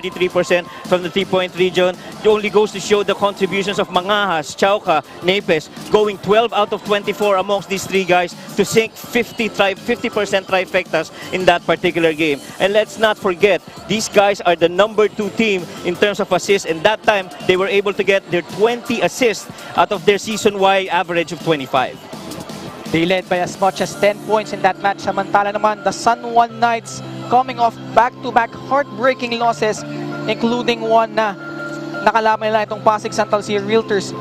33% from the 3-point region. It only goes to show the contributions of Mangajas, Chauca, Nepes, going 12 out of 24 amongst these three guys to sink 50% trifectas in that particular game. And let's not forget, these guys are the #2 team in terms of assists, and that time they were able to get their 20 assists out of their season-wide average of 25. They led by as much as 10 points in that match. Samantala naman, the San Juan Knights coming off back-to-back heartbreaking losses, including one na nakalaban nila itong Pasig Central City Realtors,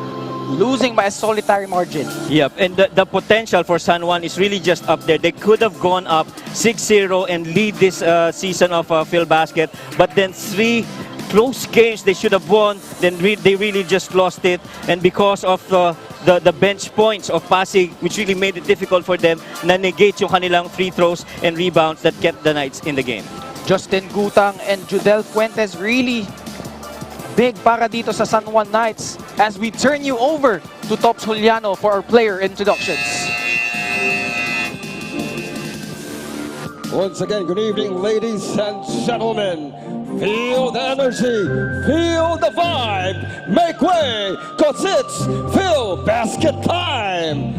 losing by a solitary margin. Yep, and the potential for San Juan is really just up there. They could have gone up 6-0 and lead this season of Phil Basket, but then 3 close games they should have won, then they really just lost it. And because of the bench points of Pasig, which really made it difficult for them, na-negate yung kanilang free throws and rebounds that kept the Knights in the game. Justin Gutang and Judel Fuentes really big para dito sa San Juan Knights, as we turn you over to Tops Juliano for our player introductions. Once again, good evening, ladies and gentlemen. Feel the energy, feel the vibe, make way, cause it's Phil Basket time.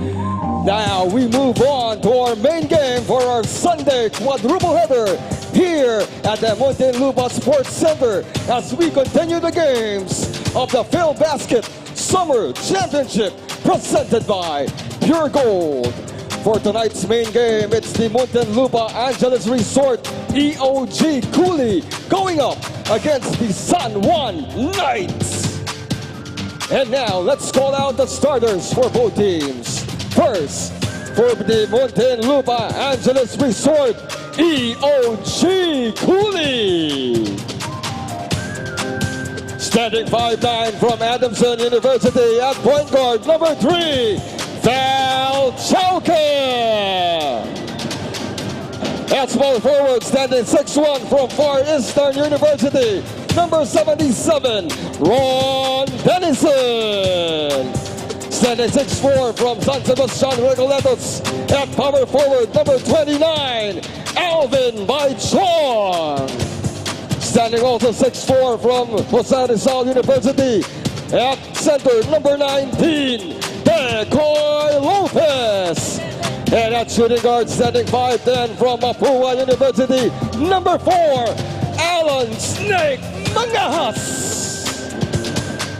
Now we move on to our main game for our Sunday quadruple header here at the Muntinlupa Sports Center as we continue the games of the Phil Basket Summer Championship presented by Pure Gold. For tonight's main game, it's the Muntinlupa Angelis Resort EOG Cooly going up against the San Juan Knights. And now, let's call out the starters for both teams. First, for the Muntinlupa Angelis Resort EOG Cooly. Standing 5'9" from Adamson University at point guard, number 3, Val Chauca. At small forward, standing 6'1" from Far Eastern University, number 77, Ron Denison. Standing 6'4" from San Sebastian Recoletos, at power forward, number 29, Alvin Baichon. Standing also 6'4" from Jose Rizal University, at center, number 19, Decoy Lopez. And at shooting guard, standing 5'10" from Mapua University, number 4, Alan Snake Mangajas.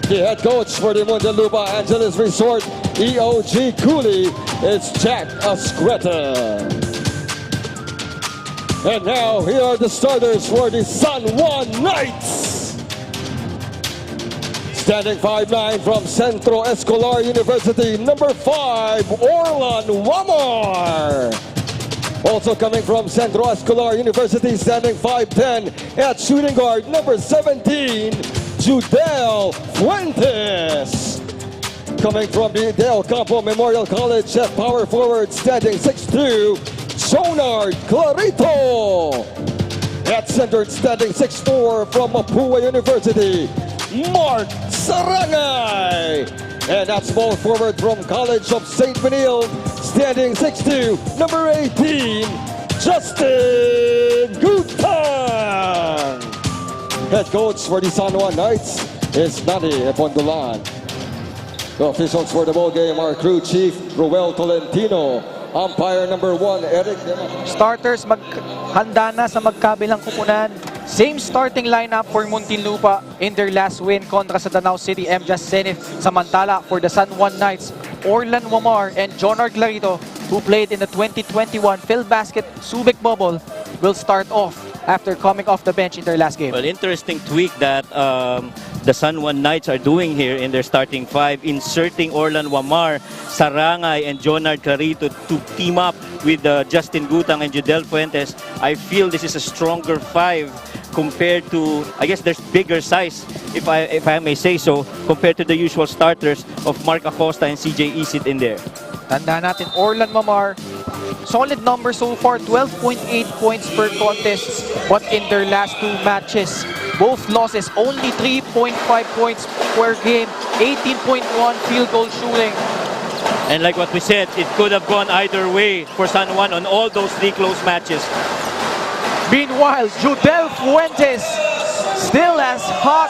The head coach for the Muntinlupa Angelis Resort EOG Cooly is Jack Ascreta. And now here are the starters for the San Juan Knights. Standing 5'9" from Centro Escolar University, number 5, Orlan Wamar. Also coming from Centro Escolar University, standing 5'10", at shooting guard, number 17, Judel Fuentes. Coming from the Del Campo Memorial College, at power forward, standing 6'2", Jonard Clarito. At center, standing 6'4", from Mapua University, Mark Sarangay. And at small forward from College of St. Benilde, standing 6'2", number 18, Justin Gutang. Head coach for the San Juan Knights is Nani Epondolan. The officials for the ball game are crew chief Roel Tolentino, umpire number 1 Eric Dema. Starters handa na sa magkabilang kupunan. Same starting lineup for Muntinlupa in their last win kontra sa Danao City MJAS Zenith. Samantala for the San Juan Knights, Orlan Wamar and Jonard Clarito, who played in the 2021 Phil Basket Subic Bubble, will start off after coming off the bench in their last game. Well, interesting tweak that the San Juan Knights are doing here in their starting 5, inserting Orlan Wamar, Sarangay, and Jonard Clarito to team up with Justin Gutang and Judel Fuentes. I feel this is a stronger 5 compared to, I guess there's bigger size, if I may say so, compared to the usual starters of Mark Acosta and CJ Isit in there. Tanda natin, Orlan Wamar, solid number so far, 12.8 points per contest, but in their last 2 matches, both losses, only 3.5 points per game, 18.1 field goal shooting. And like what we said, it could have gone either way for San Juan on all those 3 close matches. Meanwhile, Judel Fuentes still as hot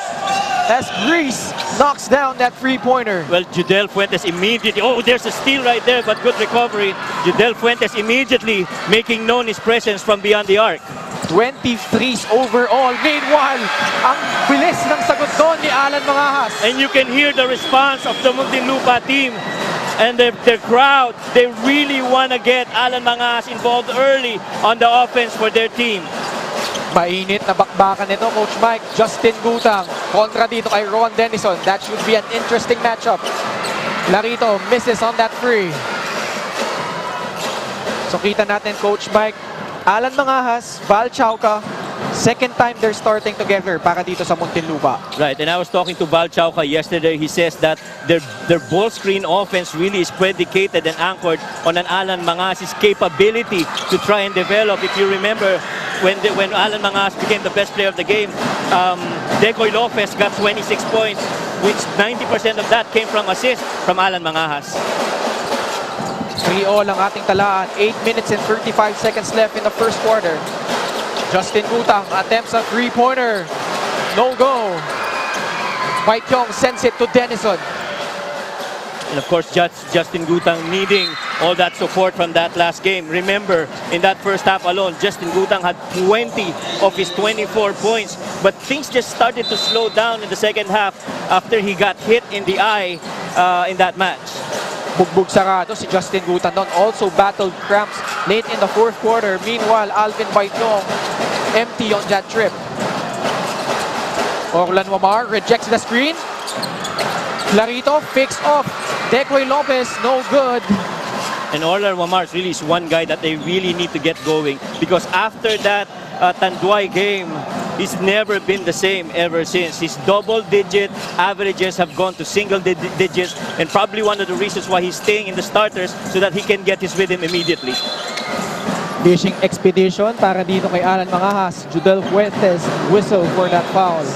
as grease, knocks down that three-pointer. Well, Judel Fuentes immediately, oh, there's a steal right there, but good recovery. Judel Fuentes immediately making known his presence from beyond the arc. 23s overall. Meanwhile, ang bilis ng sagot doon ni Alan Mangahas. And you can hear the response of the Muntinlupa team and their crowd. They really want to get Alan Mangahas involved early on the offense for their team. Mainit na bakbakan nito, Coach Mike. Justin Gutang kontra dito kay Ron Denison. That should be an interesting matchup. Larito misses on that free. So kita natin, Coach Mike, Alan Mangahas, Val Chauca, second time they're starting together para dito sa Muntinlupa. Right, and I was talking to Val Chauca yesterday. He says that their ball screen offense really is predicated and anchored on an Alan Mangahas' capability to try and develop. If you remember, when Alan Mangahas became the best player of the game, Decoy Lopez got 26 points, which 90% of that came from assists from Alan Mangahas. 3-all ang ating talaan. 8 minutes and 35 seconds left in the first quarter. Justin Gutang attempts a three-pointer. No go. Bai Kyong sends it to Denison. And of course, Justin Gutang needing all that support from that last game. Remember, in that first half alone, Justin Gutang had 20 of his 24 points. But things just started to slow down in the second half after he got hit in the eye in that match. Bugbog sarado si Justin Gutang doon. Also battled cramps late in the fourth quarter. Meanwhile, Alvin Bai Kyong empty on that trip. Orlan Wamar rejects the screen. Clarito fakes off. Decoy Lopez, no good. And Orlan Wamar really is one guy that they really need to get going, because after that Tanduay game, he's never been the same ever since. His double-digit averages have gone to single digits, and probably one of the reasons why he's staying in the starters so that he can get his rhythm immediately. Fishing expedition para dito kay Alan Mangahas. Judel Fuentes whistle for that foul.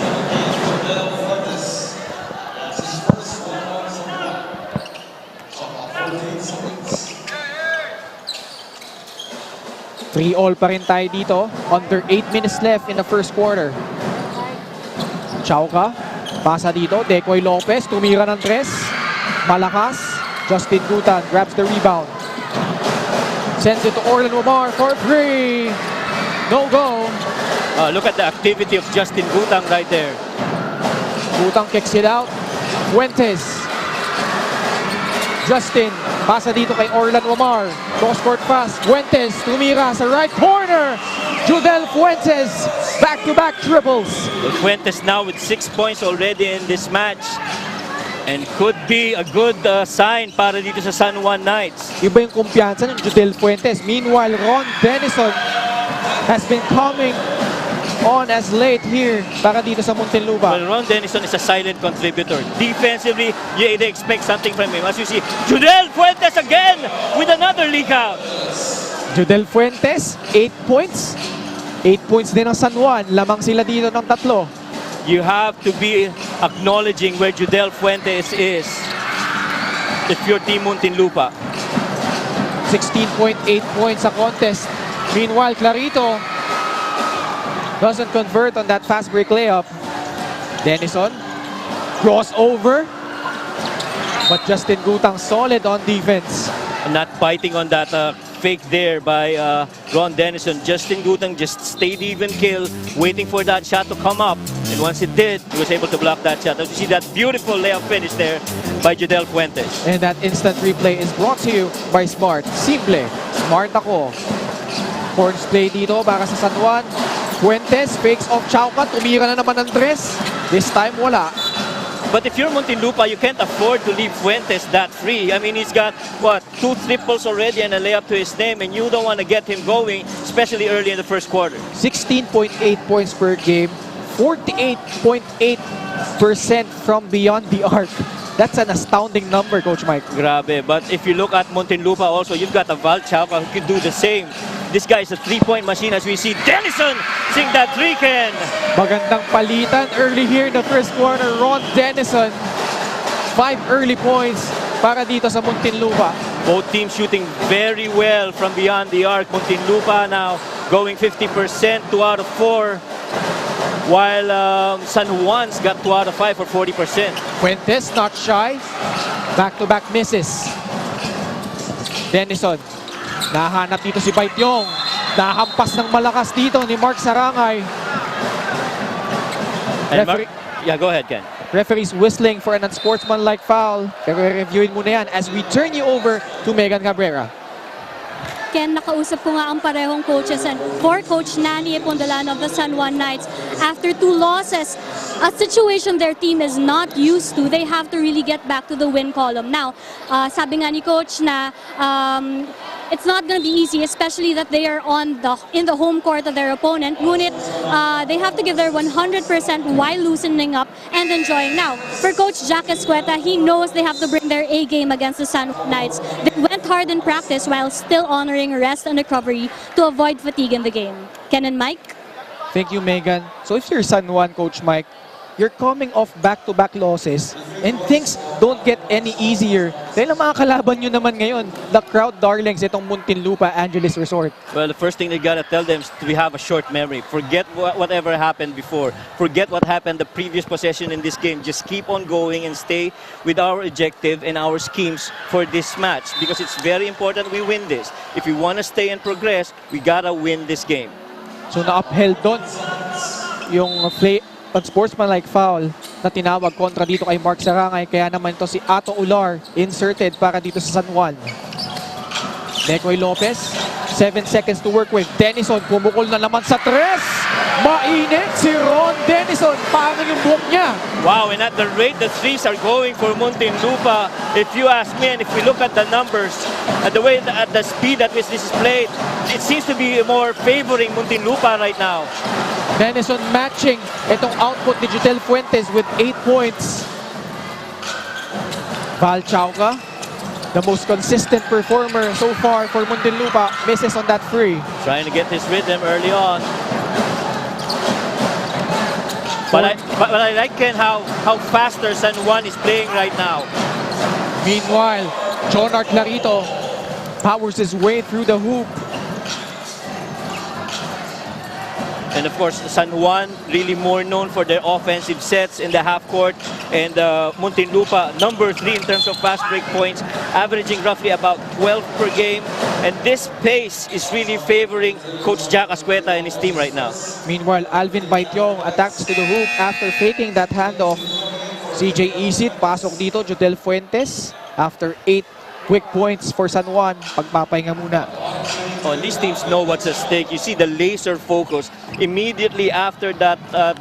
Three-all pa rin tayo dito. Under 8 minutes left in the first quarter. Chauca, pasa dito. Decoy Lopez, tumira ng tres. Malakas. Justin Gutang grabs the rebound. Sends it to Orlan Wamar for three. No go. Look at the activity of Justin Gutang right there. Gutang kicks it out. Fuentes. Justin, pasa dito kay Orlan Wamar. Cross-court pass. Fuentes, tumira sa right corner. Judel Fuentes, back-to-back triples. Fuentes now with 6 points already in this match, and could be a good sign para dito sa San Juan Knights. Iba yung kumpiyansa ng Judel Fuentes. Meanwhile, Ron Denison has been coming on as late here para dito sa Muntinlupa. Well, Ron Denison is a silent contributor. Defensively, you expect something from him. As you see, Judel Fuentes again with another leak out. Judel Fuentes, 8 points. 8 points din ng San Juan. Lamang sila dito ng tatlo. You have to be acknowledging where Judel Fuentes is if you're Team Muntinlupa. 16.8 points sa contest. Meanwhile, Clarito doesn't convert on that fast break layup. Denison, crossover. But Justin Gutang solid on defense. Not biting on that fake there by Ron Denison. Justin Gutang just stayed even kill, waiting for that shot to come up. And once it did, he was able to block that shot. As you see that beautiful layup finish there by Judel Fuentes. And that instant replay is brought to you by Smart. Simple, smart ako. Horns play dito para sa San Juan. Fuentes fakes off Chauca. Tumira na naman ng tres. This time wala. But if you're Muntinlupa, you can't afford to leave Fuentes that free. I mean, he's got, what, 2 triples already and a layup to his name, and you don't want to get him going, especially early in the first quarter. 16.8 points per game. 48.8% from beyond the arc. That's an astounding number, Coach Mike. Grabe. But if you look at Muntinlupa also, you've got a Val Chauca who can do the same. This guy is a three-point machine, as we see Denison sing that three can. Magandang palitan early here in the first quarter. Ron Denison, 5 early points para dito sa Muntinlupa. Both teams shooting very well from beyond the arc. Muntinlupa now going 50%, 2 out of 4. while San Juan's got 2 out of 5 for 40%. Fuentes not shy. Back-to-back misses. Denison. Nahanap dito si Baityong. Nahampas ng malakas dito ni Mark Sarangay. And Referee- go ahead, Ken. Referee's whistling for an unsportsmanlike foul. Pero reviewin muna yan as we turn you over to Megan Cabrera. Ken, nakausap ko nga ang parehong coaches and for Coach Nani Epondolano of the San Juan Knights. After 2 losses, a situation their team is not used to, they have to really get back to the win column. Now, sabi nga ni Coach na it's not going to be easy, especially that they are in the home court of their opponent. Ngunit, they have to give their 100% while loosening up and enjoying. Now, for Coach Jack Escueta, he knows they have to bring their A game against the San Juan Knights. They went hard in practice while still honoring rest and recovery to avoid fatigue in the game. Ken and Mike? Thank you, Megan. So if you're San Juan, Coach Mike, you're coming off back-to-back losses and things don't get any easier. Dahil ang mga kalaban nyo naman ngayon, the crowd darlings itong Muntinlupa Angelis Resort. Well, the first thing they gotta tell them is we have a short memory. Forget whatever happened before. Forget what happened the previous possession in this game. Just keep on going and stay with our objective and our schemes for this match because it's very important we win this. If we want to stay and progress, we gotta win this game. So na-upheld doon yung unsportsmanlike foul na tinawag kontra dito kay Mark Sarangay. Kaya naman ito si Ato Ular inserted para dito sa San Juan. Necoy Lopez, 7 seconds to work with. Denison pumukol na naman sa 3. Mainit si Ron Denison. Paano yung buhok niya? Wow, and at the rate the threes are going for Muntinlupa, if you ask me, and if we look at the numbers, at the speed at which this is played, it seems to be more favoring Muntinlupa right now. Denison matching itong output ni Jutel Fuentes with 8 points. Val Chauca, the most consistent performer so far for Muntinlupa, misses on that free. Trying to get his rhythm early on. But I like, Ken, how faster San Juan is playing right now. Meanwhile, Jonard Clarito powers his way through the hoop. And of course, San Juan really more known for their offensive sets in the half court. And Muntinlupa, number 3 in terms of fast break points, averaging roughly about 12 per game. And this pace is really favoring Coach Jack Escueta and his team right now. Meanwhile, Alvin Baityong attacks to the hoop after faking that handoff. CJ Isit, pasok dito. Jodel Fuentes, after 8 quick points for San Juan, pagpapahinga muna. Oh, and these teams know what's at stake. You see the laser focus immediately after that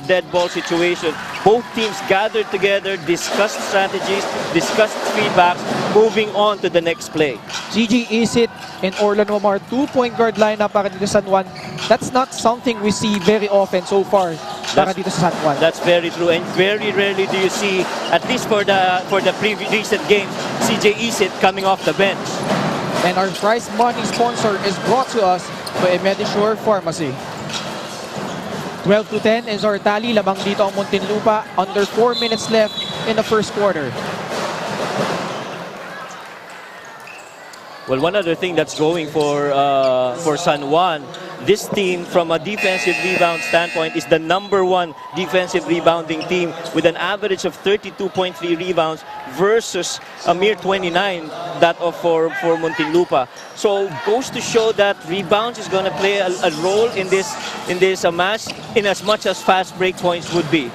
dead ball situation. Both teams gathered together, discussed strategies, discussed feedbacks, moving on to the next play. CJ Isit and Orlan Wamar, 2-point guard lineup para dito sa San Juan. That's not something we see very often so far para dito sa San Juan. That's very true, and very rarely do you see, at least for the previous recent games, CJ Isit coming off the bench. And our prize money sponsor is brought to us by Medisure Pharmacy. 12-10 is our tally. Labang dito ang Muntinlupa. Under 4 minutes left in the first quarter. Well, one other thing that's going for San Juan, this team from a defensive rebound standpoint is the number 1 defensive rebounding team with an average of 32.3 rebounds versus a mere 29 that of for Muntinlupa. So goes to show that rebounds is going to play a role in this match in as much as fast break points would be.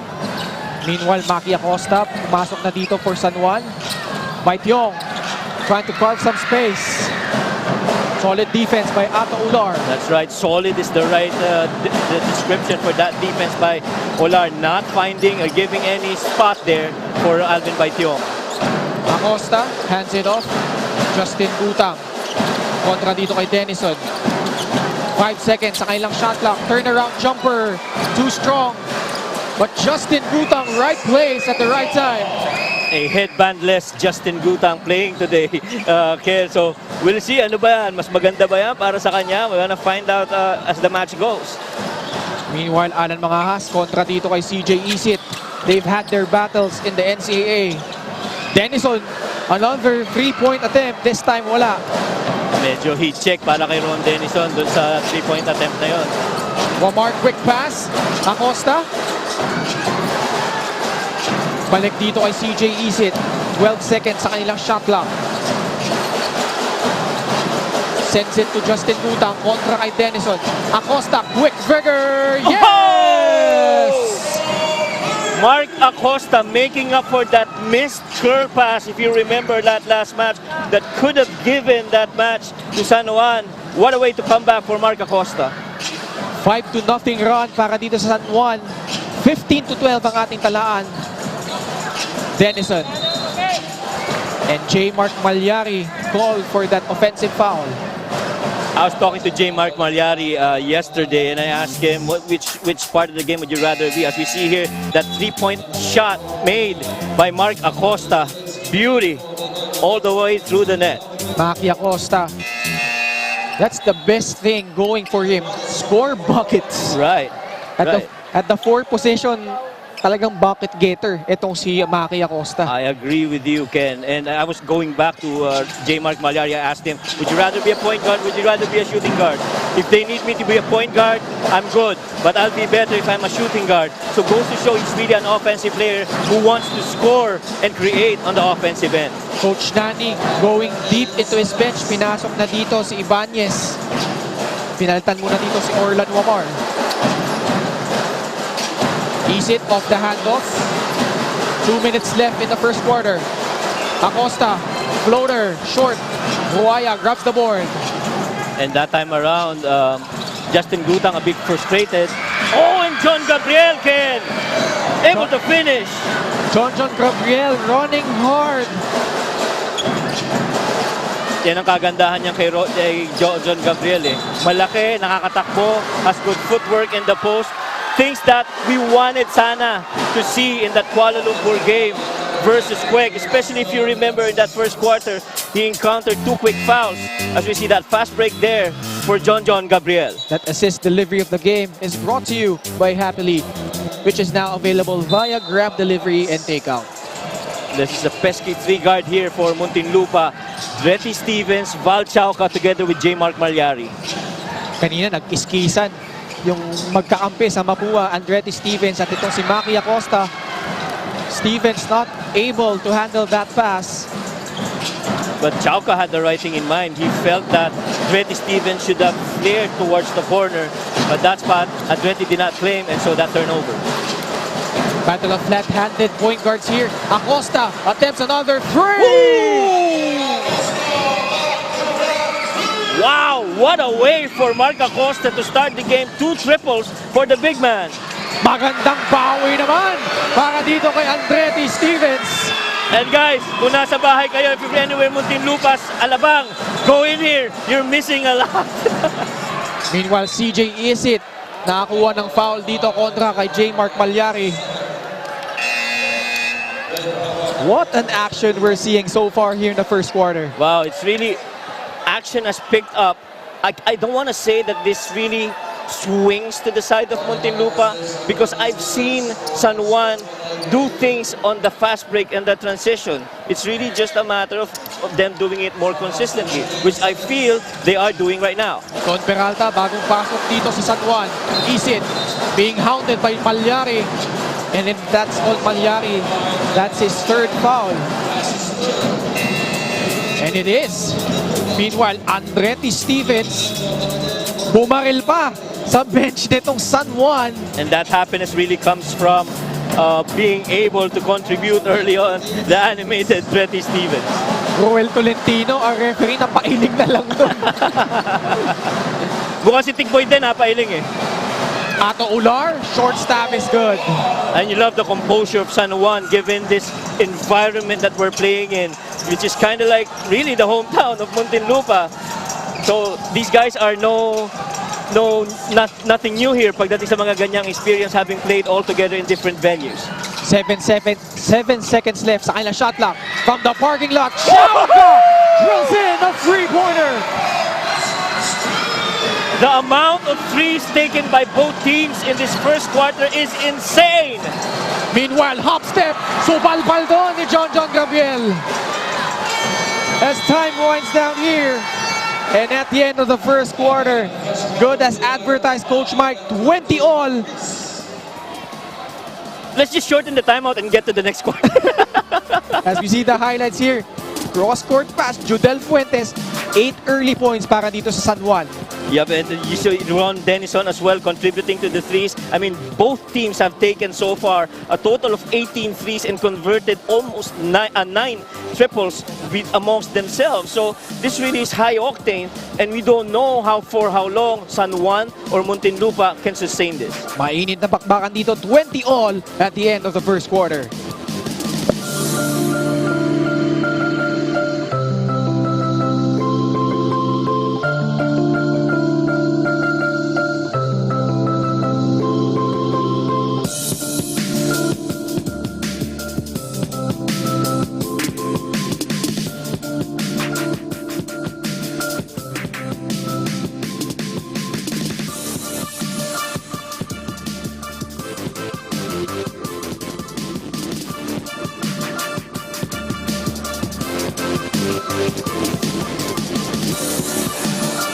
Meanwhile, Maki Acosta pumasok na dito for San Juan. Baityong trying to carve some space. Solid defense by Ato Ular. That's right. Solid is the right the description for that defense by Ular. Not finding or giving any spot there for Alvin Baityong. Acosta hands it off. Justin Gutang. Kontra dito kay Denison. 5 seconds sa kailang shot clock. Turnaround jumper. Too strong. But Justin Gutang, right place at the right time. A headbandless Justin Gutang playing today, Kel. So we'll see, ano ba yan? Mas maganda ba yan para sa kanya? We're gonna find out as the match goes. Meanwhile, Alan Mangahas kontra dito kay CJ Isit. They've had their battles in the NCAA. Denison, another 3-point attempt. This time, wala. Medyo heat check para kay Ron Denison dun sa 3-point attempt na yon. Wamar, quick pass. Acosta, Balik dito kay CJ Isit. 12 seconds sa kanilang shot clock. Sends it to Justin Gutang kontra kay Denison. Acosta, quick trigger! Yes! Mark Acosta making up for that missed curl pass, if you remember that last match, that could have given that match to San Juan. What a way to come back for Mark Acosta. 5-0 run para dito sa San Juan. 15-12 ang ating talaan. Denison. And J. Mark Malyari called for that offensive foul. I was talking to J. Mark Malyari yesterday, and I asked him which part of the game would you rather be. As we see here, that three-point shot made by Mark Acosta, beauty, all the way through the net. Maki Acosta. That's the best thing going for him. Score buckets. Right. At the fourth position, talagang bucket getter itong si Maki Acosta. I agree with you, Ken. And I was going back to J. Mark Malyari. I asked him, would you rather be a point guard? Would you rather be a shooting guard? If they need me to be a point guard, I'm good. But I'll be better if I'm a shooting guard. So goes to show he's really an offensive player who wants to score and create on the offensive end. Coach Nani going deep into his bench. Pinasok na dito si Ibanez. Pinalitan muna dito si Orlan Wamar. Isit off the handoff. 2 minutes left in the first quarter. Acosta, floater, short. Buaya grabs the board. And that time around, Justin Gutang a bit frustrated. Oh, and John Gabriel, Ken, able to finish. John Gabriel running hard. Yan ang kagandahan niya kay John Gabriel. Malaki, nakakatakbo, has good footwork in the post. Things that we wanted sana to see in that Kuala Lumpur game versus Quake, especially if you remember in that first quarter, he encountered 2 quick fouls. As we see that fast break there for John Gabriel. That assist delivery of the game is brought to you by Happily, which is now available via Grab Delivery and Takeout. This is a pesky 3-guard here for Muntinlupa. Retty Stevens, Val Chauca together with J. Mark Malyari. Kanina nag-iskisan yung magkakampi sa Mapua, Andretti Stevens at itong si Maki Acosta. Stevens not able to handle that pass. But Chauca had the right thing in mind. He felt that Andretti Stevens should have flared towards the corner, but that spot Andretti did not claim, and so that turnover. Battle of flat-handed point guards here. Acosta attempts another three! Wow, what a way for Mark Acosta to start the game. 2 triples for the big man. Magandang bawi naman para dito kay Andretti Stevens. And guys, kung nasa bahay kayo, if you're anywhere Muntinlupa, Alabang, go in here. You're missing a lot. Meanwhile, CJ Isit nakakuha ng foul dito kontra kay J. Mark Malyari. What an action we're seeing so far here in the first quarter. Wow, it's really, action has picked up. I don't want to say that this really swings to the side of Muntinlupa, because I've seen San Juan do things on the fast break and the transition. It's really just a matter of them doing it more consistently, which I feel they are doing right now. Don Peralta, bagong pasok dito sa San Juan. Isit being hounded by Malyari. And if that's all Malyari, that's his 3rd foul. And it is. Meanwhile, Andretti Stevens bumaril pa sa bench nitong San Juan. And that happiness really comes from being able to contribute early on, the animated Retty Stevens. Roel Tolentino, ang referee, na pailing na lang doon. Bukas si Tigboy din, pailing eh. Ato Ular, short stab is good. And you love the composure of San Juan given this environment that we're playing in, which is kind of like really the hometown of Muntinlupa. So these guys are nothing new here pagdating sa mga ganyang experience, having played all together in different venues. 7 seconds left sa kanilang shot clock. From the parking lot, Chauca drills in a 3-pointer. The amount of threes taken by both teams in this first quarter is insane. Meanwhile, hop step, subalbal doon ni John Gabriel. As time winds down here, and at the end of the first quarter, good as advertised, Coach Mike, 20 all. let's just shorten the timeout and get to the next quarter. As we see the highlights here, cross-court pass, Judel Fuentes, 8 early points para dito sa San Juan. Yep, and you see Ron Denison as well contributing to the threes. I mean, both teams have taken so far a total of 18 threes and converted almost 9 triples amongst themselves. So this really is high octane, and we don't know for how long San Juan or Muntinlupa can sustain this. Mainit na bakbakan dito, 20 all at the end of the first quarter.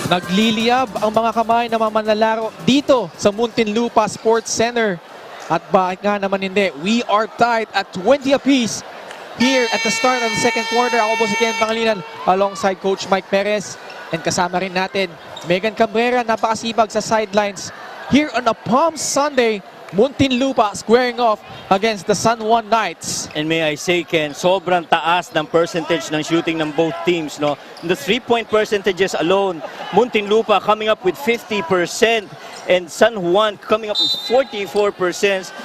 Nagliliyab ang mga kamay na mamanlalaro dito sa Muntinlupa Sports Center. At bakit nga naman hindi? We are tied at 20 apiece here at the start of the second quarter. Ako po si Ken Pangilinan alongside Coach Mike Perez. And kasama rin natin Megan Cabrera, napakasibag sa sidelines. Here on a Palm Sunday, Muntinlupa squaring off against the San Juan Knights. And may I say, Ken, sobrang taas ng percentage ng shooting ng both teams. No? The 3-point percentages alone, Muntinlupa coming up with 50% and San Juan coming up with 44%.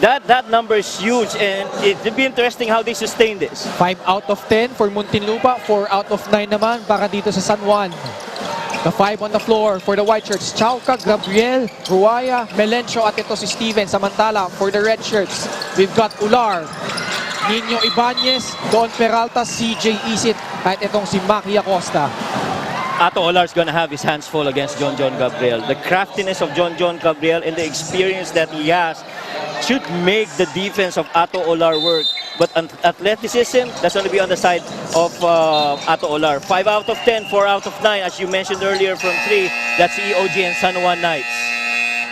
That number is huge, and it will be interesting how they sustain this. 5 out of 10 for Muntinlupa, 4 out of 9 naman para dito sa San Juan. The 5 on the floor for the white shirts, Chauca, Gabriel, Ruaya, Melencio at ito si Steven. Samantala for the red shirts, we've got Ular, Nino Ibanez, Don Peralta, CJ Isit at itong si Maki Acosta. Ato Olar's gonna have his hands full against John Gabriel. The craftiness of John Gabriel and the experience that he has should make the defense of Ato Olar work. But athleticism, that's going to be on the side of Ato Olar. 5 out of 10, 4 out of 9, as you mentioned earlier from 3. That's EOG and San Juan Knights.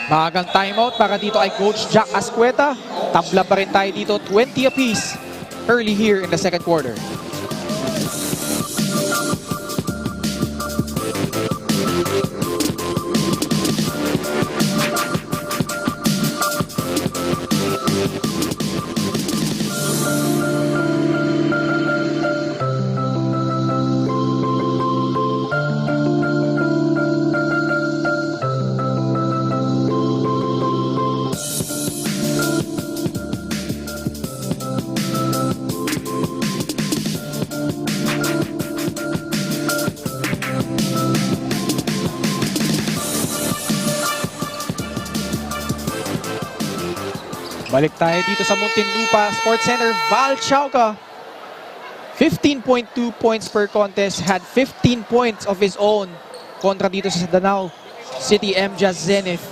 Magang timeout para dito ay Coach Jack Ascueta. Tabla pa rin tayo dito, 20 apiece early here in the second quarter. Balik tayo dito sa Muntinlupa Sports Center. Val Chauca, 15.2 points per contest, had 15 points of his own kontra dito sa Danao City MJAS Zenith.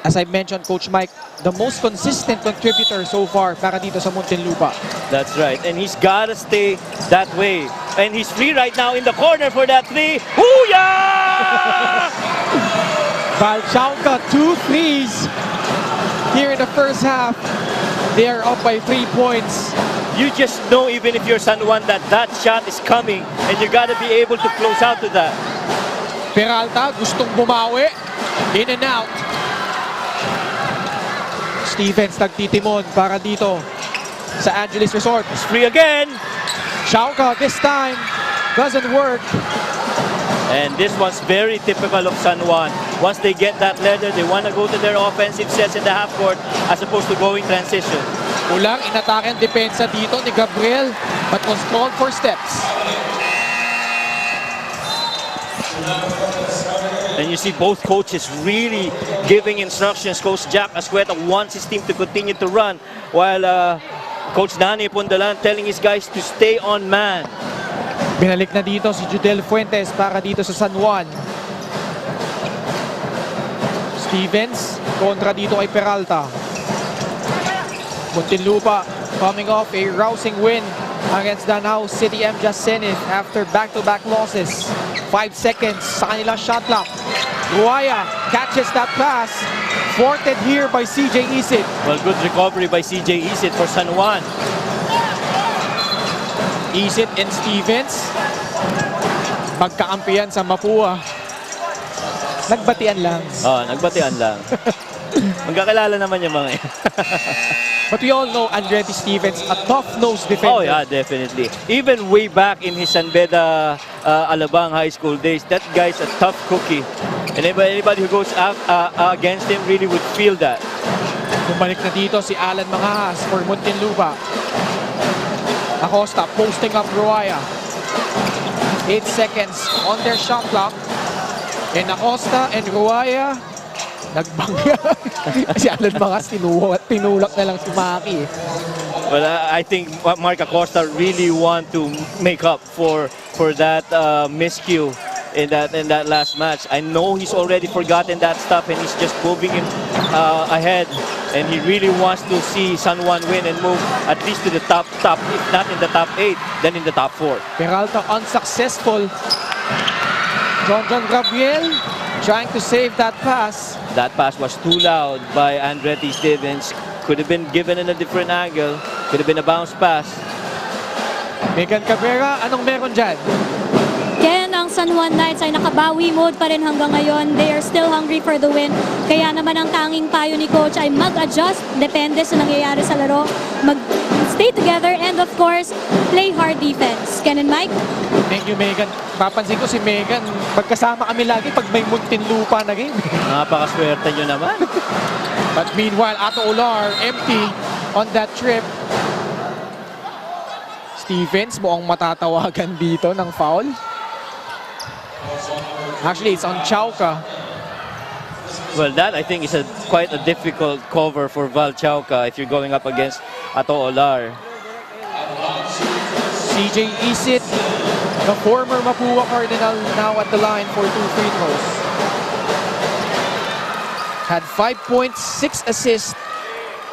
As I mentioned, Coach Mike, the most consistent contributor so far para dito sa Muntinlupa. That's right, and he's gotta stay that way. And he's free right now in the corner for that 3. Hoo-yah! Val Chauca, 2 threes. Here in the first half, they are up by 3 points. You just know, even if you're San Juan, that shot is coming, and you gotta be able to close out to that. Peralta gustong bumawi. In and out. Stevens nagtitimon para dito sa Angelis Resort. It's free again. Chauca this time doesn't work. And this one's very typical of San Juan. Once they get that leather, they want to go to their offensive sets in the half court as opposed to going transition. Ulang inatake ang depensa dito ni Gabriel but was called for steps. And you see both coaches really giving instructions. Coach Jack Ascueta wants his team to continue to run, while Coach Nani Pundalan telling his guys to stay on man. Binalik na dito si Judel Fuentes para dito sa San Juan. Stevens kontra dito kay Peralta. Muntinlupa coming off a rousing win against Danao City MJAS Zenith after back-to-back losses. 5 seconds sa kanilang shot clock. Ruaya catches that pass. Thwarted here by CJ Isid. Well, good recovery by CJ Isid for San Juan. Isid and Stevens. Magkakampiyan sa Mapua. Nagbatian lang. Oh, nagbatian lang. Magkakilala naman yung mga yan. But we all know Andretti Stevens, a tough-nosed defender. Oh yeah, definitely. Even way back in his San Beda, Alabang high school days, that guy's a tough cookie. And anybody who goes out against him really would feel that. Bumalik na dito si Alan Mangahas for Muntinlupa. Acosta posting up Ruaya. 8 seconds on their shot clock. And Acosta and Ruaya nagbangga. Si Alan Mangahas tinulak na lang si Maki. Well, I think Mark Acosta really want to make up for that miscue in that last match. I know he's already forgotten that stuff and he's just moving him ahead. And he really wants to see San Juan win and move at least to the top, if not in the top 8, then in the top 4. Peralta unsuccessful. John Gabriel trying to save that pass. That pass was too loud by Andretti Stevens. Could have been given in a different angle. Could have been a bounce pass. Megan Cabrera, anong meron dyan? Ken, ang San Juan Knights ay nakabawi mode pa rin hanggang ngayon. They are still hungry for the win. Kaya naman ang tanging payo ni Coach ay mag-adjust. Depende sa nangyayari sa laro. Stay together and of course, play hard defense. Ken and Mike? Thank you, Megan. Papansin ko si Megan, magkasama kami lagi pag may Muntinlupa na game. Napakaswerte nyo naman. But meanwhile, Ato Olar, empty on that trip. Stevens, mukhang matatawagan dito ng foul. Actually, it's on Chauca. Well, that I think is quite a difficult cover for Val Chauca if you're going up against Ato Olar. CJ Isid, the former Mapua Cardinal, now at the line for 2 free throws. Had 5 points, 6 assists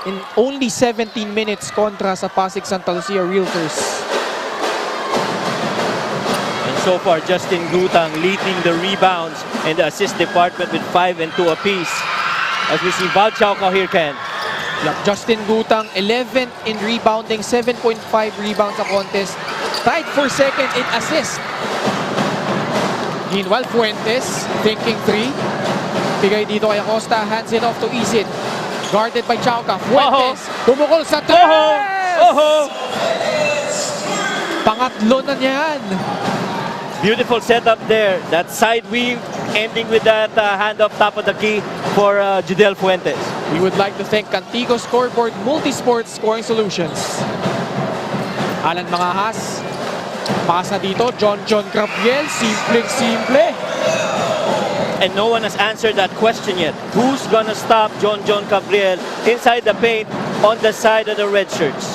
in only 17 minutes kontra sa Pasig Santa Lucia Realtors. And so far, Justin Gutang leading the rebounds and the assist department with 5 and 2 apiece. As we see Val Chauca here, Ken. Justin Gutang, 11th in rebounding, 7.5 rebounds a contest. Tied for second in assist. Meanwhile, Fuentes, thinking 3. Bigay dito kay Acosta, hands it off to Isid. Guarded by Chauca. Fuentes, bumukol sa 3! Pangatlo na niyan. Beautiful setup there. That side weave ending with that handoff top of the key for Judel Fuentes. We would like to thank Cantico Scoreboard Multisport Scoring Solutions. Alan Mangahas. Pasa dito, John Gabriel. Simple. And no one has answered that question yet. Who's gonna stop John Gabriel inside the paint on the side of the red shirts?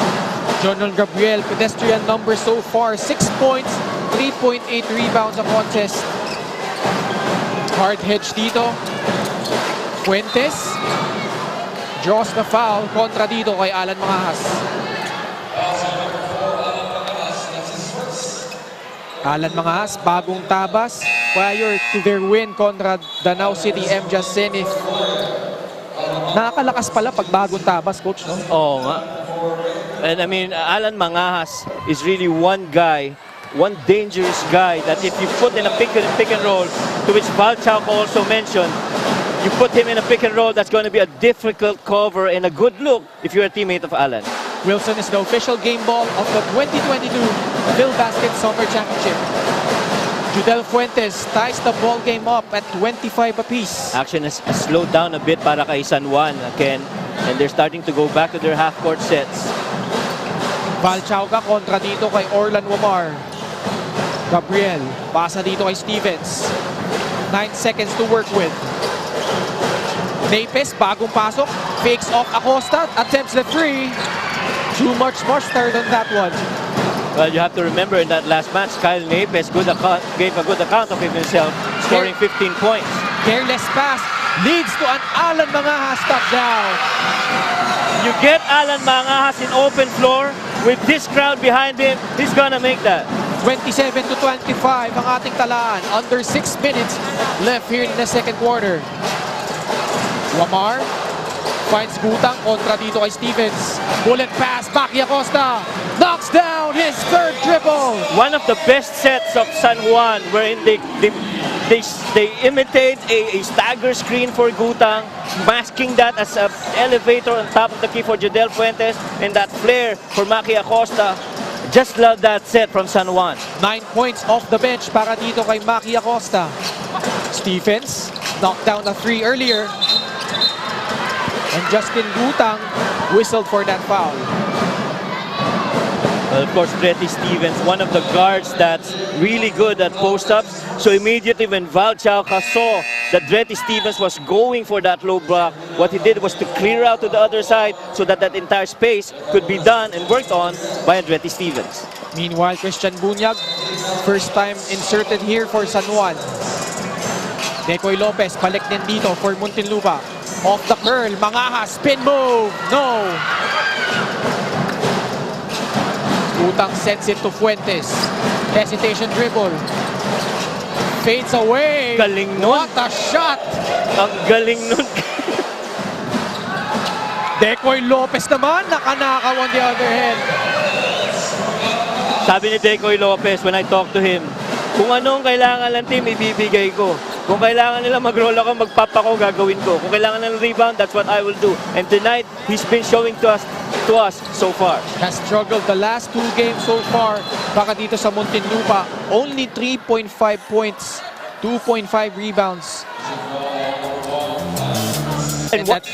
John Gabriel, pedestrian number so far, 6 points, 3.8 rebounds a contest. Hard hedge dito. Fuentes draws the foul kontra dito kay Alan Mangahas. Alan Mangahas, bagong tabas prior to their win kontra Danau City MJAS Zenith. Nakakalakas pala pag bagong tabas, Coach, no? Oo nga. And I mean, Alan Mangahas is really one guy, one dangerous guy that if you put in a pick and roll, to which Val Chauca also mentioned, you put him in a pick and roll, that's going to be a difficult cover and a good look if you're a teammate of Alan. Wilson is the official game ball of the 2022 Phil Basket Summer Championship. Judel Fuentes ties the ball game up at 25 apiece. Action has slowed down a bit para kay San Juan, Ken, and they're starting to go back to their half-court sets. Val Chauca kontra dito kay Orlan Wamar. Gabriel, pasa dito kay Stevens. 9 seconds to work with. Napes, bagong pasok. Fakes off Acosta, attempts the 3. Too much mustard on that one. Well, you have to remember in that last match, Kyle Napes gave a good account of himself, scoring 15 points. Careless pass leads to an Alan Mangahas touchdown. You get Alan Mangahas in open floor with this crowd behind him, he's gonna make that. 27 to 25 ang ating talaan. Under 6 minutes left here in the second quarter. Wamar finds Gutang kontra dito kay Stevens. Bullet pass, Maki Acosta knocks down his third triple. One of the best sets of San Juan wherein they imitate a stagger screen for Gutang, masking that as an elevator on top of the key for Jodel Fuentes, and that flare for Maki Acosta. Just love that set from San Juan. 9 points off the bench para dito kay Maki Acosta. Stephens knocked down a 3 earlier. And Justin Gutang whistled for that foul. Well, of course, Bretty Stevens, one of the guards that's really good at post-ups. So immediately when Val Chauca saw that Bretty Stevens was going for that low block, what he did was to clear out to the other side so that that entire space could be done and worked on by Bretty Stevens. Meanwhile, Christian Bunyag, first time inserted here for San Juan. Decoy Lopez, balik din dito for Muntinlupa. Off the curl, Mangaha, spin move, no! Gutang sends it to Fuentes. Hesitation dribble. Fades away. Galing nun. What a shot! Ang galing nun. Decoy Lopez naman, nakanakaw on the other hand. Sabi ni Decoy Lopez when I talked to him, kung anong kailangan ng team, ibibigay ko. Kung kailangan nila mag-roll ako, magpapako, gagawin ko. Kung kailangan ng rebound, that's what I will do. And tonight, he's been showing to us so far. Has struggled the last 2 games so far. Baka dito sa Muntinlupa, only 3.5 points, 2.5 rebounds. And what?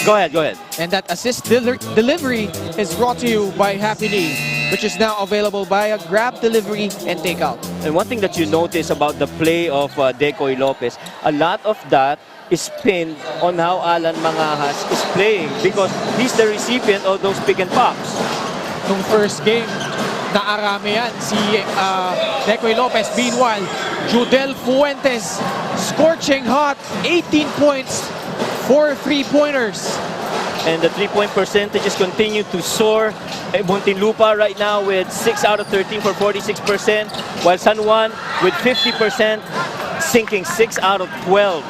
Go ahead. And that assist delivery is brought to you by Happy Knee, which is now available via grab, delivery, and takeout. And one thing that you notice about the play of Decoy Lopez, a lot of that is pinned on how Alan Mangajas is playing because he's the recipient of those pick and pops. Nung first game, naarami yan si Decoy Lopez. Meanwhile, Jodel Fuentes, scorching hot, 18 points, 4 3-pointers. And the three-point percentages continue to soar. Muntinlupa right now with 6 out of 13 for 46%, while San Juan with 50%, sinking 6 out of 12.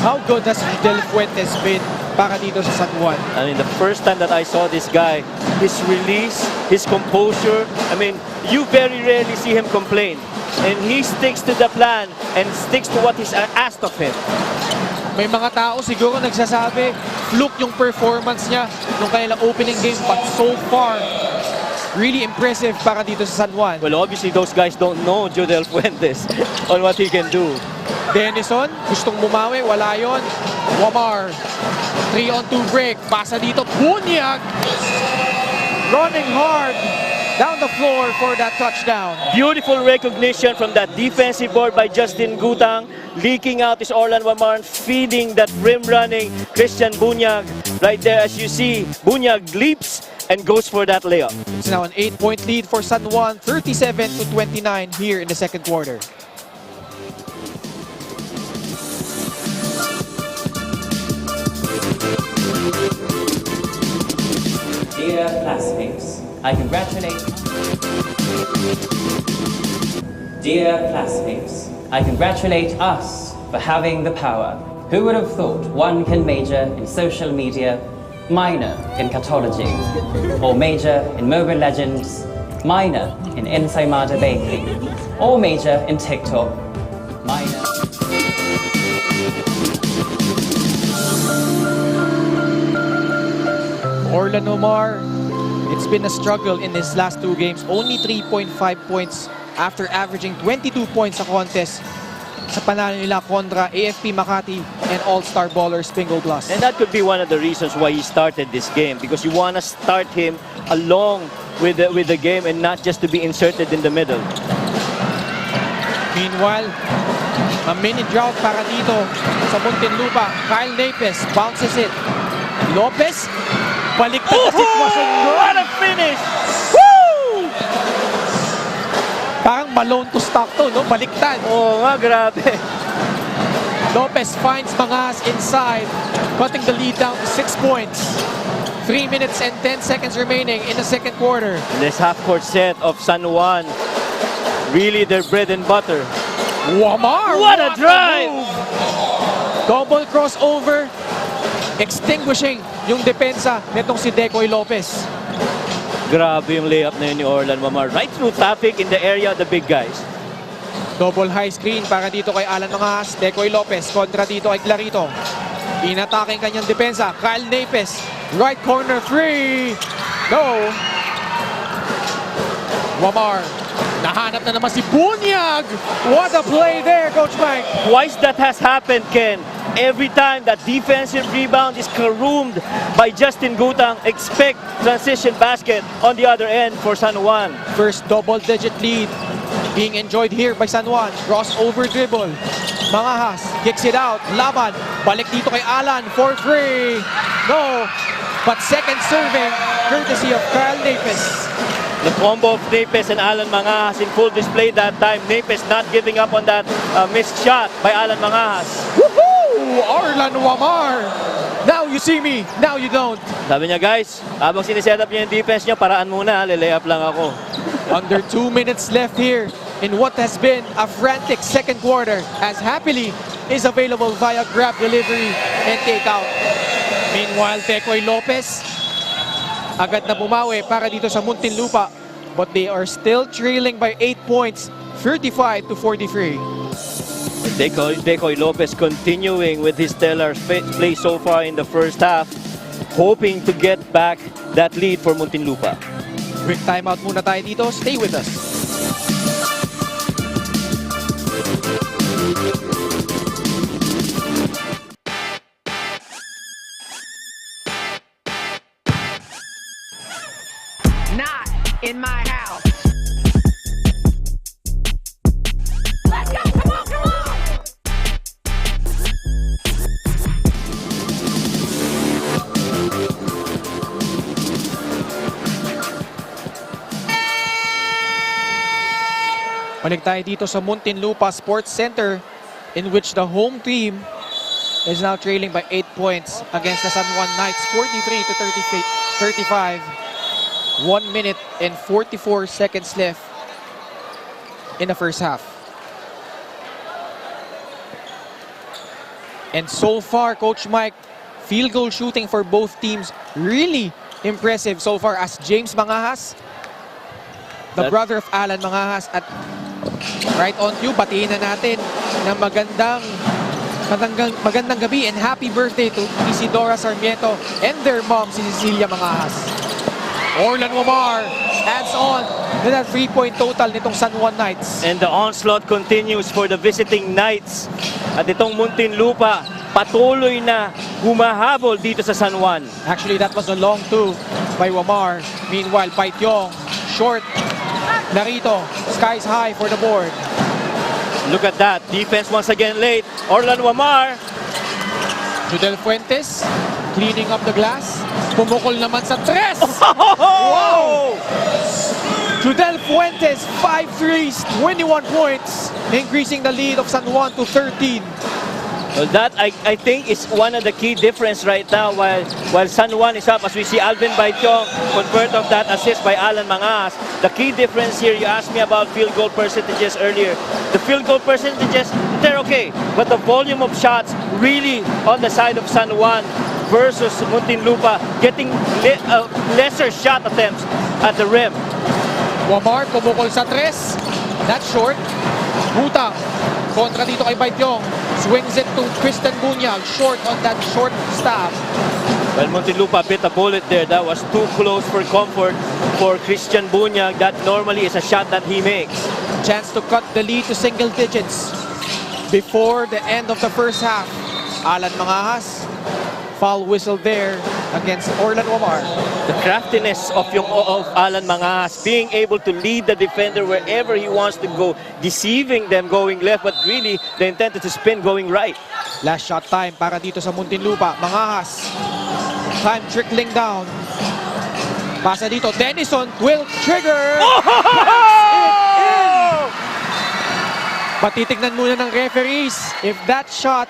How good has Jodel Fuentes been para dito sa San Juan? I mean, the first time that I saw this guy, his release, his composure, I mean, you very rarely see him complain. And he sticks to the plan and sticks to what is asked of him. May mga tao siguro nagsasabi, fluke yung performance niya nung kanilang opening game, but so far, really impressive para dito sa San Juan. Well, obviously, those guys don't know Jodel Fuentes on what he can do. Denison, gustong bumawi, wala yon. Wamar, 3-on-2 break, pasa dito, Bunyag, running hard down the floor for that touchdown. Beautiful recognition from that defensive board by Justin Gutang, leaking out his Orlan Wamar, feeding that rim running Christian Bunyag. Right there, as you see, Bunyag leaps and goes for that layup. It's now an 8-point lead for San Juan, 37-29 here in the second quarter. Dear classmates, I congratulate us for having the power. Who would have thought one can major in social media, minor in catology, or major in Mobile Legends, minor in Ensaimada Bakery, or major in TikTok, minor. Orlan Omar, it's been a struggle in his last 2 games. Only 3.5 points after averaging 22 points sa contest sa panalo nila kontra AFP Makati and All-Star Ballers Bingo Plus. And that could be one of the reasons why he started this game, because you want to start him along with the game and not just to be inserted in the middle. Meanwhile, a mini drought para dito sa Muntinlupa. Kyle Napes bounces it. Lopez, baliktad na sitwasyon doon. What a finish! Woo! Parang Malone to stock to, no? Baliktad. Oo nga, grabe. Lopez finds Mangas inside, cutting the lead down to 6 points. 3 minutes and 10 seconds remaining in the second quarter. This half-court set of San Juan, really their bread and butter. Wamar! What a drive! Double crossover. extinguishing yung depensa nitong si Decoy Lopez. Grabe yung layup na yun ni Orlan Wamar. Right through traffic in the area of the big guys. Double high screen para dito kay Alan Mangas. Decoy Lopez kontra dito kay Clarito. Inatake kanyang depensa. Kyle Napes. Right corner 3. No. Wamar. Nahanap na naman si Bunyag. What a play there, Coach Mike. Twice that has happened, Ken. Every time that defensive rebound is caroomed by Justin Gutang, expect transition basket on the other end for San Juan. First double-digit lead being enjoyed here by San Juan. Crossover dribble. Mangas kicks it out. Laban. Balik dito kay Alan for 3. No. But second serving courtesy of Kyle Napes. The combo of Napes and Alan Mangas in full display that time. Napes not giving up on that missed shot by Alan Mangas. Woohoo! Orlan Wamar. Now you see me, now you don't. Sabi niya, guys, habang siniset up niya yung defense niya, paraan muna, lilay-up lang ako. Under 2 minutes left here in what has been a frantic second quarter, as happily is available via grab delivery and takeout. Meanwhile, Decoy Lopez agad na bumawi para dito sa Muntinlupa, but they are still trailing by 8 points, 35 to 43. Decoy Lopez continuing with his stellar play so far in the first half, hoping to get back that lead for Muntinlupa. Quick timeout muna tayo dito. Stay with us. Not in my house. Let's go! Come on, come on! Balik tayo dito sa Muntinlupa Sports Center, in which the home team is now trailing by 8 points against the San Juan Knights, 43 to 35. 1 minute and 44 seconds left in the first half. And so far, Coach Mike, field goal shooting for both teams really impressive so far, as James Mangas, the brother of Alan Mangas, at right on cue, batiin na natin na magandang gabi and happy birthday to Isidora Sarmiento and their mom, si Cecilia Mangas. Orlan Wamar adds on to that 3-point total nitong San Juan Knights. And the onslaught continues for the visiting Knights. At itong Muntinlupa, patuloy na humahabol dito sa San Juan. Actually, that was a long two by Wamar. Meanwhile, Paityong, short. Narito, skies high for the board. Look at that. Defense once again late. Orlan Wamar. Judel Fuentes, cleaning up the glass. Pumukol naman sa tres. Wow! Judel Fuentes, 5 threes, 21 points, increasing the lead of San Juan to 13. Well, that I think is one of the key difference right now while San Juan is up, as we see Alvin Baityong convert of that assist by Alan Mangas. The key difference here, you asked me about field goal percentages earlier. The field goal percentages, they're okay, but the volume of shots really on the side of San Juan versus Muntinlupa, getting lesser shot attempts at the rim. Wamar pumukol sa tres. That's short. Gutang kontra dito kay Baityong. Swings it to Christian Bunyag. Short on that short stab. Well, Muntinlupa bit a bullet there. That was too close for comfort for Christian Bunyag. That normally is a shot that he makes. Chance to cut the lead to single digits before the end of the first half. Alan Mangas, foul whistle there against Orlan Wamar. The craftiness of Alan Mangas, being able to lead the defender wherever he wants to go, deceiving them going left, but really the intent is to spin going right. Last shot time para dito sa Muntinlupa. Mangas, time trickling down. Pasa dito, Denison will trigger. But titignan muna ng referees if that shot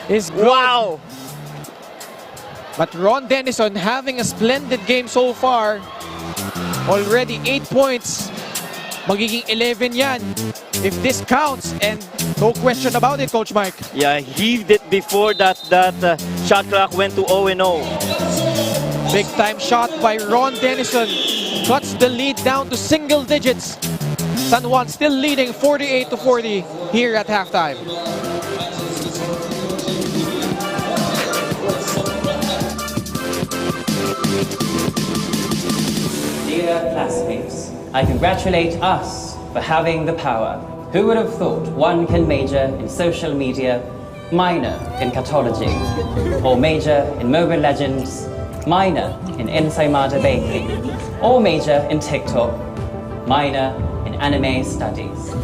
is good. Wow! But Ron Denison having a splendid game so far. Already 8 points. Magiging 11 yan if this counts, and No question about it, Coach Mike. Yeah, heaved it before that shot clock went to 0-0. Big time shot by Ron Denison. Cuts the lead down to single digits. San Juan still leading 48-40 here at halftime. Dear classmates, I congratulate us for having the power. Who would have thought one can major in social media, minor in cartology, or major in Mobile Legends, minor in Ensaymada Baking, or major in TikTok, minor in anime studies.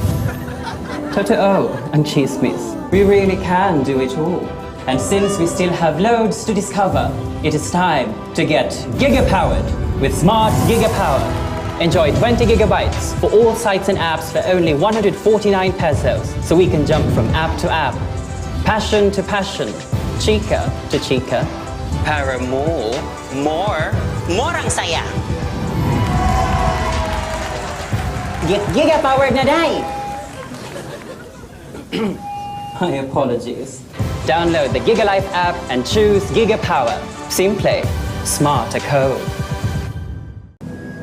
Totoo and Chismis, we really can do it all. And since we still have loads to discover, it is time to get giga-powered with Smart Giga-Power. Enjoy 20 gigabytes for all sites and apps for only 149 pesos, so we can jump from app to app, passion to passion, chika to chika. Para more ang saya. Get giga-powered na day! My apologies. Download the GigaLife app and choose Giga Power. Simple, smart code.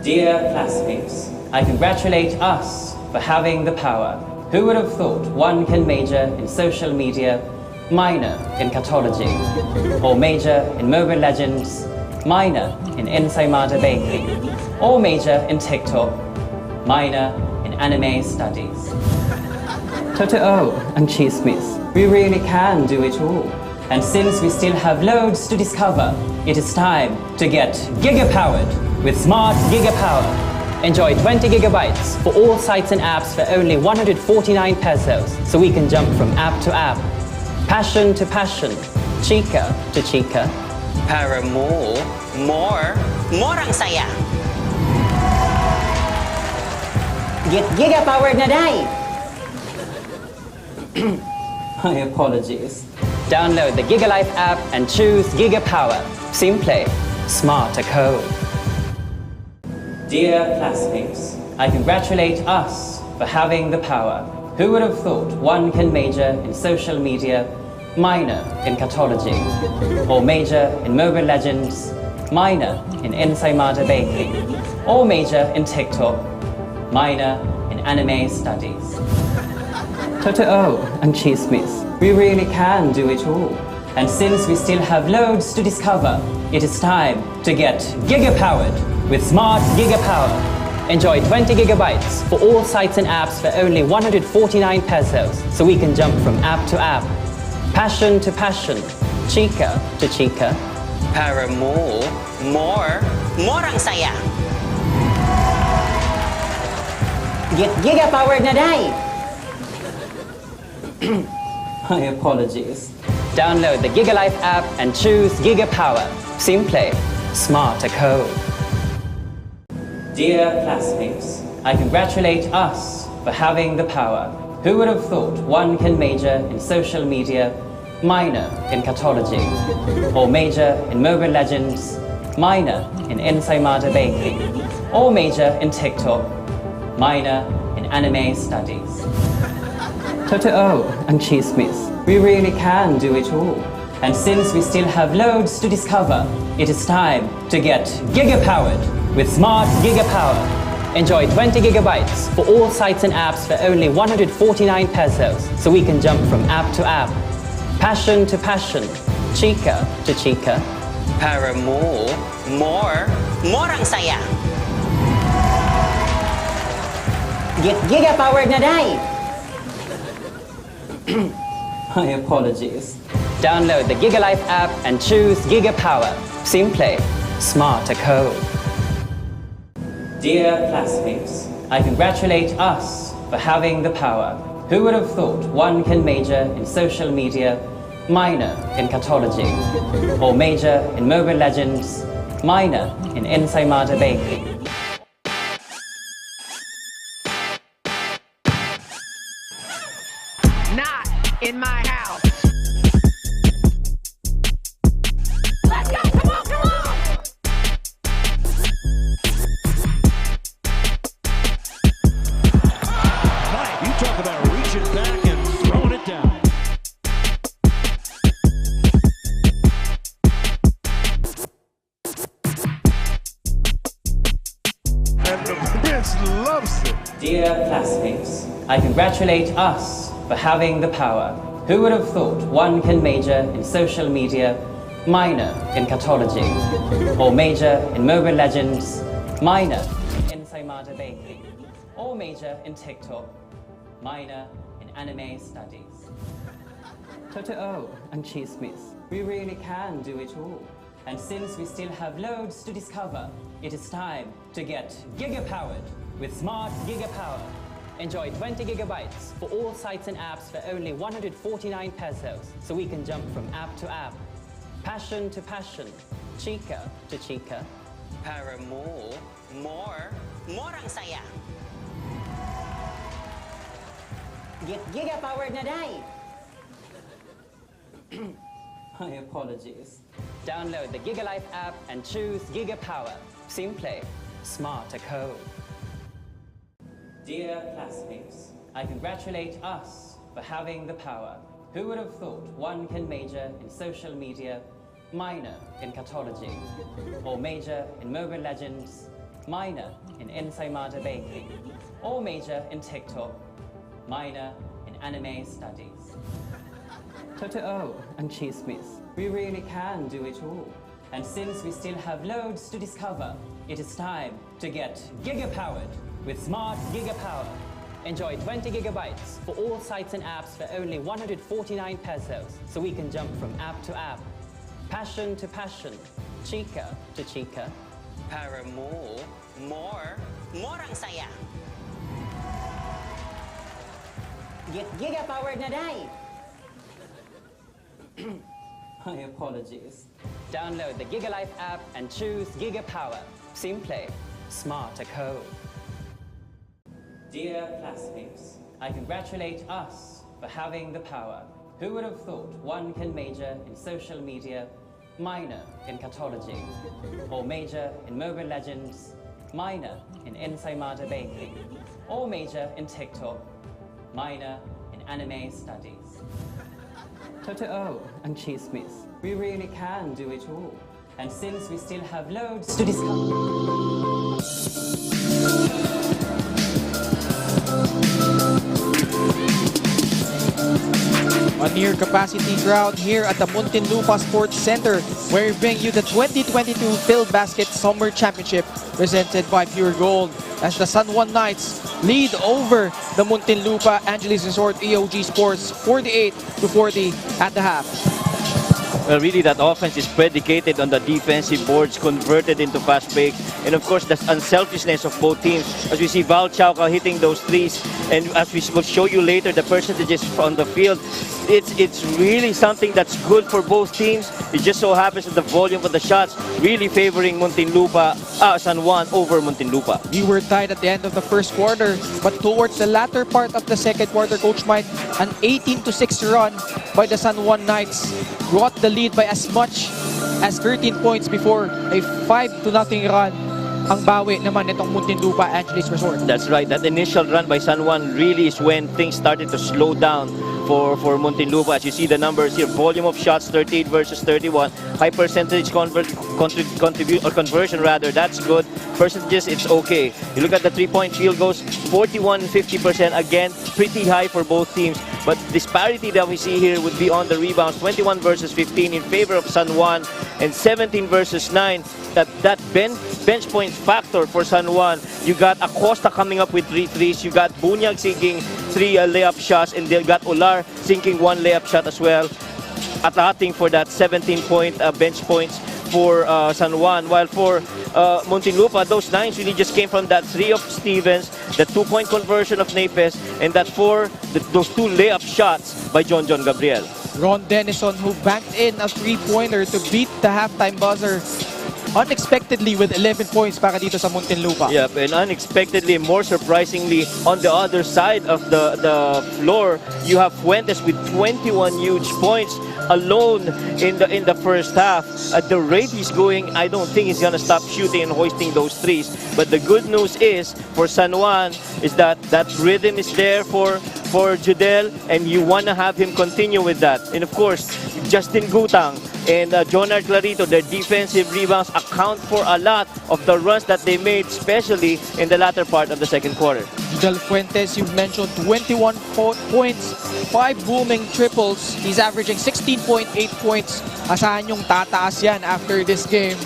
Dear classmates, I congratulate us for having the power. Who would have thought one can major in social media, minor in cartology, or major in Mobile Legends, minor in Ensaymada Baking, or major in TikTok, minor in anime studies. Totoo and Chismis, we really can do it all. And since we still have loads to discover, it is time to get giga-powered with Smart Giga-Power. Enjoy 20 gigabytes for all sites and apps for only 149 pesos, so we can jump from app to app, passion to passion, chika to chika. Para more ang saya. Get giga-powered na day! My apologies. Download the GigaLife app and choose Giga Power. Simple, smart code. Dear classmates, I congratulate us for having the power. Who would have thought one can major in social media, minor in cartology, or major in Mobile Legends, minor in Ensaymada Baking, or major in TikTok, minor in anime studies. Totoo and Chismis, we really can do it all. And since we still have loads to discover, it is time to get giga-powered with Smart Giga-Power. Enjoy 20 gigabytes for all sites and apps for only 149 pesos, so we can jump from app to app, passion to passion, chika to chika. Para more ang saya. Get giga-powered na day! My apologies. Download the GigaLife app and choose Giga Power. Simple, smart code. Dear classmates, I congratulate us for having the power. Who would have thought one can major in social media, minor in cartology, or major in Mobile Legends, minor in Ensaymada Baking, or major in TikTok, minor in anime studies. Totoo and Chismis, we really can do it all. And since we still have loads to discover, it is time to get giga-powered with Smart Giga-Power. Enjoy 20 gigabytes for all sites and apps for only 149 pesos, so we can jump from app to app, passion to passion, chika to chika. Para more ang saya. Get giga-powered na day! My apologies. Download the GigaLife app and choose Giga Power. Simple, smart code. Dear classmates, I congratulate us for having the power. Who would have thought one can major in social media, minor in cartology, or major in Mobile Legends, minor in Ensaymada Baking. Not in my house. Let's go! Come on, come on! Mike, you talk about reaching back and throwing comes. Dear classmates, I congratulate us for having the power. Who would have thought one can major in social media, minor in cartology, or major in Mobile Legends, minor in Saimada Baking, or major in TikTok, minor in anime studies. Totoo and Cheesemith, we really can do it all. And since we still have loads to discover, it is time to get giga-powered with Smart Giga-Power. Enjoy 20 gigabytes for all sites and apps for only 149 pesos, so we can jump from app to app, passion to passion, chika to chika. Para more ang saya. Get giga-powered na day. My apologies. Download the GigaLife app and choose Giga Power. Simple, smart code. Dear classmates, I congratulate us for having the power. Who would have thought one can major in social media, minor in cartology, or major in Mobile Legends, minor in Ensaimada Baking, or major in TikTok, minor in anime studies. Totoo and Cheesemith, we really can do it all. And since we still have loads to discover, it is time to get giga-powered with Smart Giga-Power. Enjoy 20 gigabytes for all sites and apps for only 149 pesos, so we can jump from app to app, passion to passion, chika to chika. Para more ang saya. Get giga-powered na day. My apologies. Download the GigaLife app and choose Giga Power. Simple, smart code. Dear classmates, I congratulate us for having the power. Who would have thought one can major in social media, minor in cartology, or major in Mobile Legends, minor in Ensaimada Baking, or major in TikTok, minor in anime studies. Totoo and Cheesemith, we really can do it all. And since we still have loads to discover. A near capacity crowd here at the Muntinlupa Sports Center, where we bring you the 2022 Phil Basket Summer Championship presented by Pure Gold, as the San Juan Knights lead over the Muntinlupa Angelis Resort EOG Sports 48-40 at the half. Well, really, that offense is predicated on the defensive boards converted into fast breaks. And of course, the unselfishness of both teams. As we see Val Chauca hitting those threes, and as we will show you later, the percentages on the field, it's really something that's good for both teams. It just so happens that the volume of the shots really favoring San Juan over Muntinlupa. We were tied at the end of the first quarter, but towards the latter part of the second quarter, Coach Mike, an 18-6 run by the San Juan Knights brought the lead by as much as 13 points before a 5-0 run ang bawi naman itong Muntinlupa Angelis Resort. That's right. That initial run by San Juan really is when things started to slow down for Muntinlupa. As you see the numbers here, volume of shots 38 versus 31, high percentage conversion rather. That's good. Percentages, it's okay. You look at the three-point field goals, 41-50%, again pretty high for both teams. But disparity that we see here would be on the rebounds, 21 versus 15 in favor of San Juan, and 17 versus 9. That bench point factor for San Juan. You got Acosta coming up with 3 threes. You got Bunyag sinking 3 layup shots, and they got Olar sinking 1 layup shot as well, attacking for that 17-point bench points for San Juan. While for Muntinlupa, those 9s really just came from that 3 of Stevens, the 2-point conversion of Napes, and that those 2 layup shots by John Gabriel. Ron Denison, who banked in a 3-pointer to beat the halftime buzzer unexpectedly with 11 points para dito sa Muntinlupa. Yep, and unexpectedly, more surprisingly, on the other side of the floor, you have Fuentes with 21 huge points alone in the first half. At the rate he's going, I don't think he's gonna stop shooting and hoisting those threes. But the good news is for San Juan is that rhythm is there for Judel, and you wanna have him continue with that. And of course, Justin Gutang and Jonard Clarito, their defensive rebounds account for a lot of the runs that they made, especially in the latter part of the second quarter. Del Fuentes, you've mentioned 21 points, 5 booming triples. He's averaging 16.8 points. Asahan yung tataas yan after this game.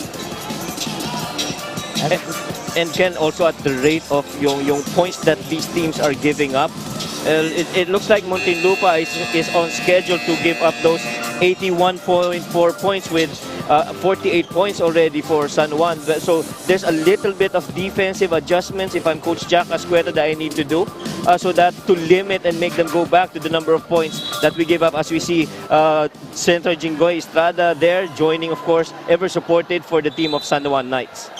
And Ken, also at the rate of yung points that these teams are giving up, it looks like Muntinlupa is on schedule to give up those 81.4 points with 48 points already for San Juan. So there's a little bit of defensive adjustments if I'm Coach Jack Ascueta that I need to do so that to limit and make them go back to the number of points that we gave up, as we see Center Jinggoy Estrada there joining, of course, ever supported for the team of San Juan Knights.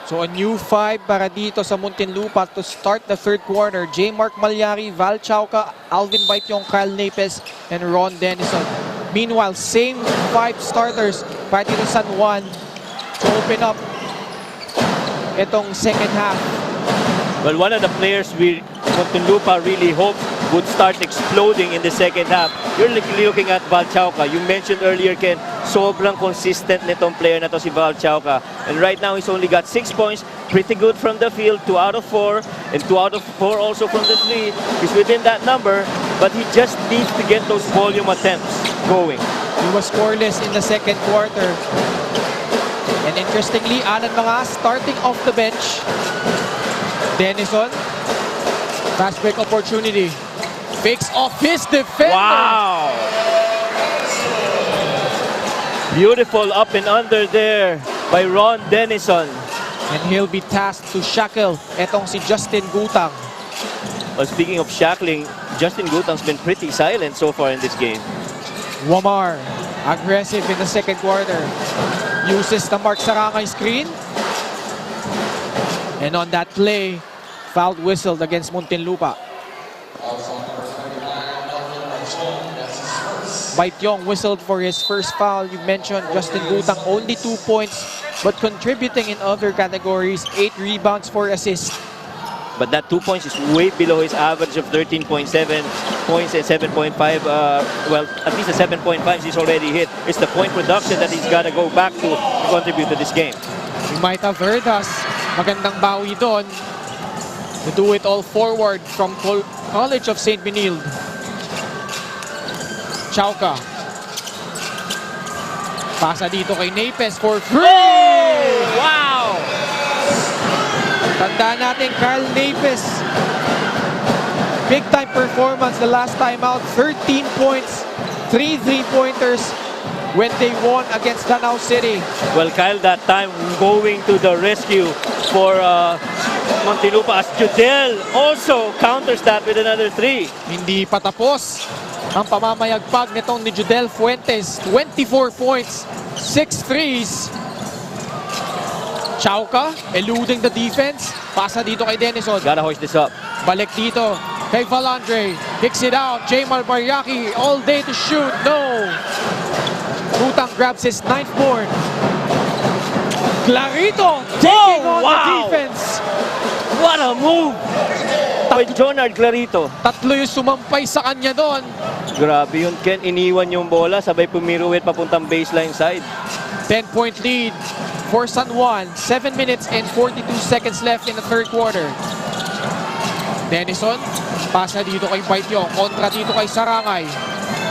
So a new 5 para dito sa Muntinlupa to start the third quarter. J. Mark Malyari, Val Chauca, Alvin Baityong, Kyle Napes, and Ron Denison. Meanwhile, same 5 starters para dito sa San Juan to open up itong second half. Well, one of the players Muntinlupa really hoped would start exploding in the second half. You're looking at Val Chauca. You mentioned earlier, Ken, sobrang consistent nitong player na to si Val Chauca. And right now, he's only got 6 points. Pretty good from the field, 2 out of 4. And 2 out of 4 also from the 3. He's within that number, but he just needs to get those volume attempts going. He was scoreless in the second quarter. And interestingly, Alan Mga starting off the bench. Denison, fast break opportunity. Fakes off his defender. Wow! Beautiful up and under there by Ron Denison. And he'll be tasked to shackle etong si Justin Gutang. Well, speaking of shackling, Justin Gutang's been pretty silent so far in this game. Wamar, aggressive in the second quarter. Uses the Mark Sarangay screen. And on that play, foul whistled against Muntinlupa. Baityong whistled for his first foul. You mentioned Justin Gutang, only 2 points, but contributing in other categories, 8 rebounds, 4 assists. But that 2 points is way below his average of 13.7 points and 7.5. Well, at least the 7.5 he's already hit. It's the point production that he's got to go back to contribute to this game. You might have heard us. Magandang bawi doon. To do it all forward from College of St. Benilde. Chauca. Pasa dito kay Napes for free! Oh! Wow! Tandaan natin, Kyle Napes. Big time performance the last time out. 13 points, 3 3-pointers when they won against Danao City. Well, Kyle, that time going to the rescue for Muntinlupa as Judel also counters that with another 3. Hindi pa tapos ang pamamayagpag nitong ni Judel Fuentes. 24 points, 6 threes. Chauca eluding the defense. Pasa dito kay Denison. Gotta hoist this up. Balik dito kay Valandre. Kicks it out. Jamal Bariaki all day to shoot. No. Gutang grabs his 9th board. Clarito taking on the defense. What a move by Jonard Clarito. Tatlo yung sumampay sa kanya doon. Grabe yun, Ken. Iniwan yung bola, sabay pumiruwit papuntang baseline side. 10-point lead for San Juan. 7 minutes and 42 seconds left in the third quarter. Denison, pasa dito kay Baityong. Kontra dito kay Sarangay.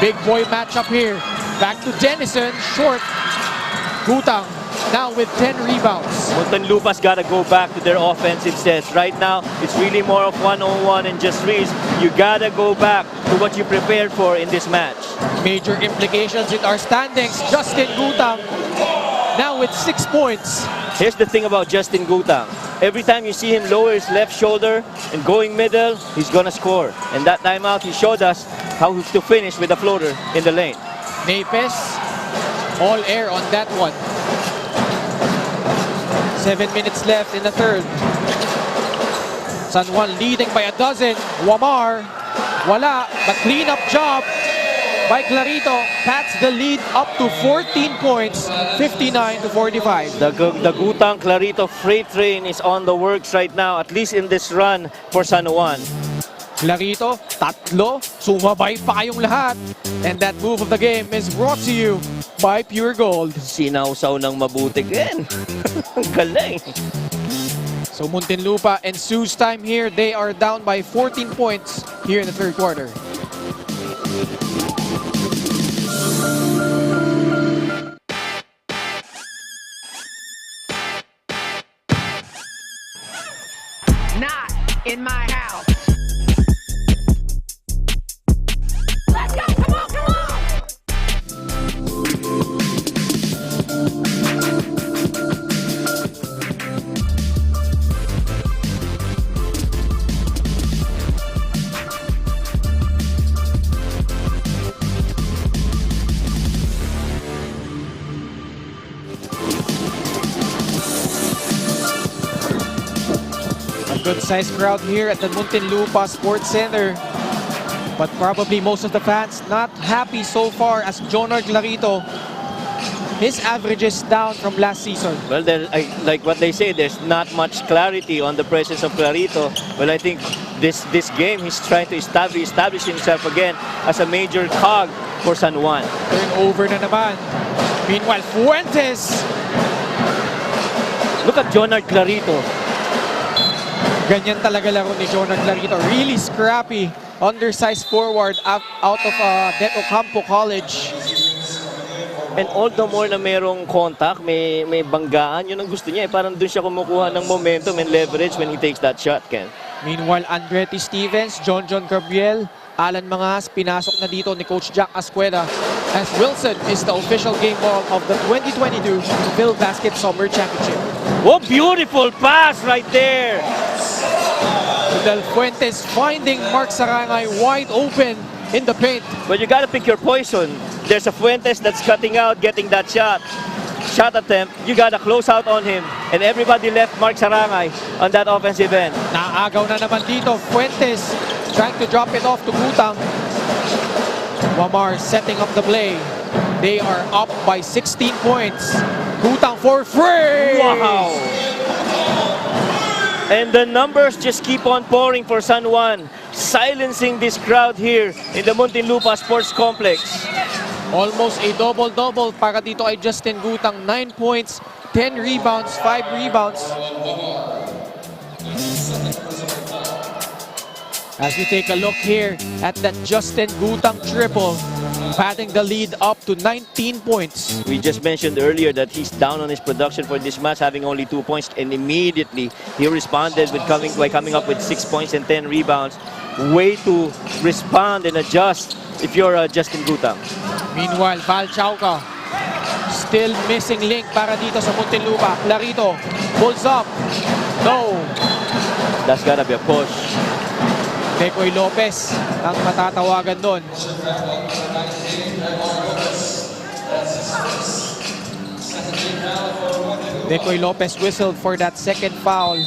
Big boy matchup here. Back to Denison. Short. Gutang now with 10 rebounds. Muntinlupa's got to go back to their offensive sets. Right now, it's really more of one-on-one and just threes. You got to go back to what you prepared for in this match. Major implications with our standings. Justin Gutang now with 6 points. Here's the thing about Justin Gutang. Every time you see him lower his left shoulder and going middle, he's going to score. And that timeout, he showed us how to finish with a floater in the lane. Napes, all air on that one. 7 minutes left in the third. San Juan leading by a dozen. Wamar, wala, but cleanup job by Clarito. Pats the lead up to 14 points, 59-45. The Gutang Clarito freight train is on the works right now, at least in this run for San Juan. Clarito, tatlo, sumabay pa kayong lahat. And that move of the game is brought to you by Pure Gold. Sinausaw ng mabuti, Ken. Ang galing. So Muntinlupa and Sue's time here, they are down by 14 points here in the third quarter. Not in my house. Let's go! Come on, come on! Good-sized crowd here at the Muntinlupa Sports Center. But probably most of the fans not happy so far as Jonard Clarito, his average is down from last season. Well, like what they say, there's not much clarity on the presence of Clarito. Well, I think this game, he's trying to establish himself again as a major cog for San Juan. Turnover na naman. Meanwhile, Fuentes. Look at Jonard Clarito. Ganyan talaga laro ni Jonard Clarito. Really scrappy. Undersized forward out of De Ocampo College. And all the more na merong contact, may banggaan, yun ang gusto niya. Parang doon siya kumukuha ng momentum and leverage when he takes that shot, Ken. Meanwhile, Andretti Stevens, John Gabriel, Alan Mangas, pinasok na dito ni Coach Jack Ascueda as Wilson is the official game ball of the 2022 Phil Basket Summer Championship. Oh, beautiful pass right there! Del Fuentes finding Mark Sarangay wide open in the paint. But you gotta pick your poison. There's a Fuentes that's cutting out, getting that shot attempt. You gotta close out on him. And everybody left Mark Sarangay on that offensive end. Naagaw na naman dito. Fuentes trying to drop it off to Gutang. Wamar setting up the play. They are up by 16 points. Gutang for free! Wow! And the numbers just keep on pouring for San Juan, silencing this crowd here in the Muntinlupa Sports Complex. Almost a double-double para dito kay Justin Gutang. 9 points, 10 rebounds, 5 rebounds. As we take a look here at that Justin Gutang triple, patting the lead up to 19 points. We just mentioned earlier that he's down on his production for this match, having only 2 points, and immediately he responded with coming up with 6 points and 10 rebounds. Way to respond and adjust if you're Justin Gutang. Meanwhile, Val Chauca, still missing link para dito sa Muntinlupa. Clarito pulls up. No. That's gotta be a push. Decoy Lopez ang matatawagan doon. Decoy Lopez whistled for that second foul.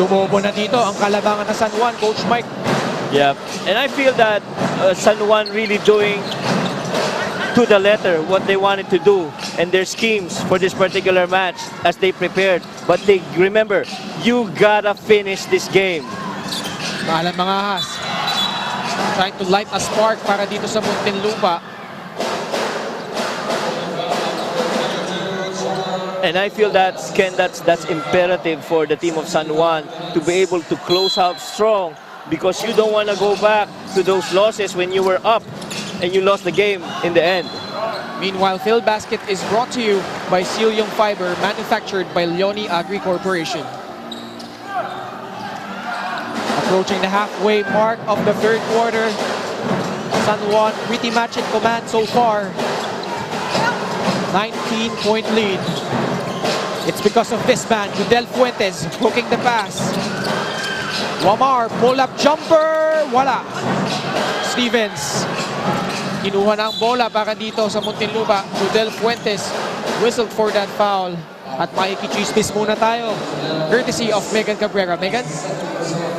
Lumobo na dito ang kalabangan na San Juan, Coach Mike. Yeah, and I feel that San Juan really doing to the letter what they wanted to do and their schemes for this particular match as they prepared. But they remember, you gotta finish this game. Alan Mangas trying to light a spark para dito sa Muntinlupa. And I feel that's imperative for the team of San Juan to be able to close out strong, because you don't want to go back to those losses when you were up and you lost the game in the end. Meanwhile, Phil Basket is brought to you by Cilium Fiber, manufactured by Leone Agri Corporation. Approaching the halfway mark of the third quarter, San Juan pretty much in command so far. 19-point lead. It's because of this man, Judel Fuentes, hooking the pass. Wamar, pull-up jumper, wala. Stevens, kinuha na ang bola para dito sa Muntinlupa. Judel Fuentes whistled for that foul. At makikichismis muna tayo, courtesy of Megan Cabrera. Megan?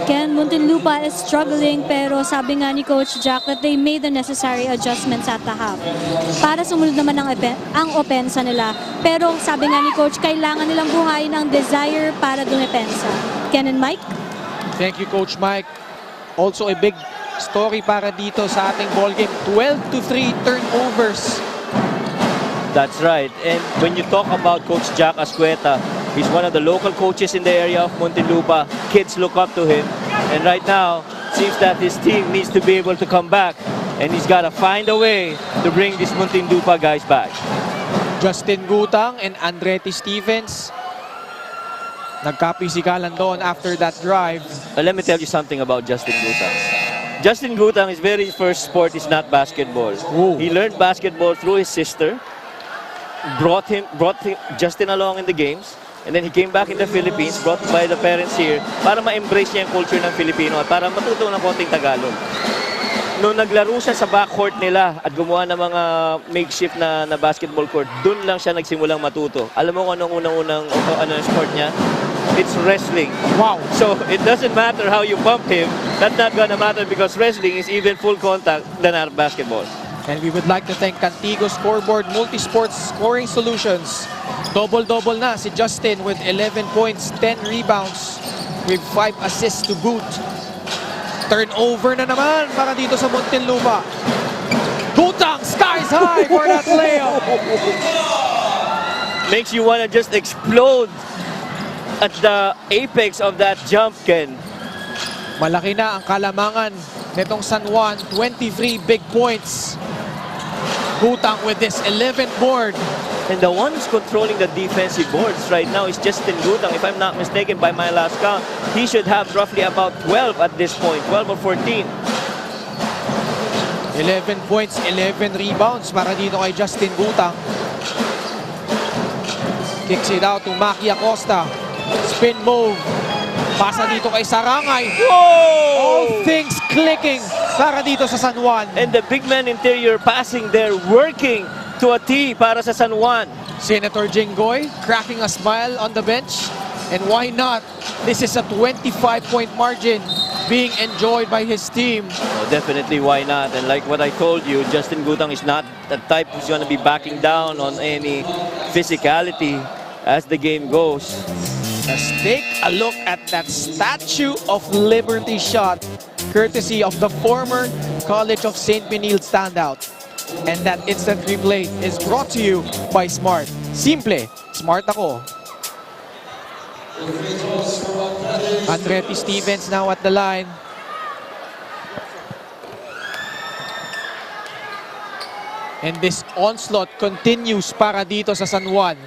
Ken, Muntinlupa is struggling, pero sabi nga ni Coach Jack that they made the necessary adjustments at the half para sumunod naman ang opensa nila. Pero sabi nga ni Coach, kailangan nilang buhayin ang desire para dumepensa. Ken and Mike? Thank you, Coach Mike. Also a big story para dito sa ating ball game. 12-3 turnovers. That's right. And when you talk about Coach Jack Ascueta, he's one of the local coaches in the area of Muntinlupa. Kids look up to him. And right now, seems that his team needs to be able to come back. And he's got to find a way to bring these Muntinlupa guys back. Justin Gutang and Andretti Stevens nagkapisikalan doon after that drive. But let me tell you something about Justin Gutang. Justin Gutang, his very first sport is not basketball. Ooh. He learned basketball through his sister, brought Justin along in the games, and then he came back in the Philippines, brought by the parents here, para ma-embrace niya yung culture ng Filipino at para matuto ng konting Tagalog. Nung naglaro siya sa backcourt nila at gumawa ng mga makeshift na basketball court, dun lang siya nagsimulang matuto. Alam mo kung anong unang sport niya? It's wrestling. Wow. So it doesn't matter how you pump him. That's not gonna matter because wrestling is even full contact than our basketball. And we would like to thank Cantigo Scoreboard Multisports Scoring Solutions. Double-double na si Justin with 11 points, 10 rebounds, with 5 assists to boot. Turnover na naman para dito sa Muntinlupa. Gutang skies high for that layup. Makes you wanna just explode at the apex of that jump, Ken. Malaki na ang kalamangan nitong San Juan, 23 big points. Gutang with this 11th board. And the one who's controlling the defensive boards right now is Justin Gutang. If I'm not mistaken, by my last count, he should have roughly about 12 at this point, 12 or 14. 11 points, 11 rebounds para dito kay Justin Gutang. Kicks it out to Maki Acosta. Spin move. Pasa dito kay Sarangay. Whoa! All things clicking para dito sa San Juan. And the big man interior passing there, working to a T para sa San Juan. Senator Jinggoy cracking a smile on the bench. And why not? This is a 25-point margin being enjoyed by his team. Oh, definitely, why not? And like what I told you, Justin Gutang is not the type who's going to be backing down on any physicality as the game goes. Let's take a look at that Statue of Liberty shot, courtesy of the former College of St. Benilde standout. And that instant replay is brought to you by Smart. Simple, smart ako. Andretti Stevens now at the line. And this onslaught continues para dito sa San Juan.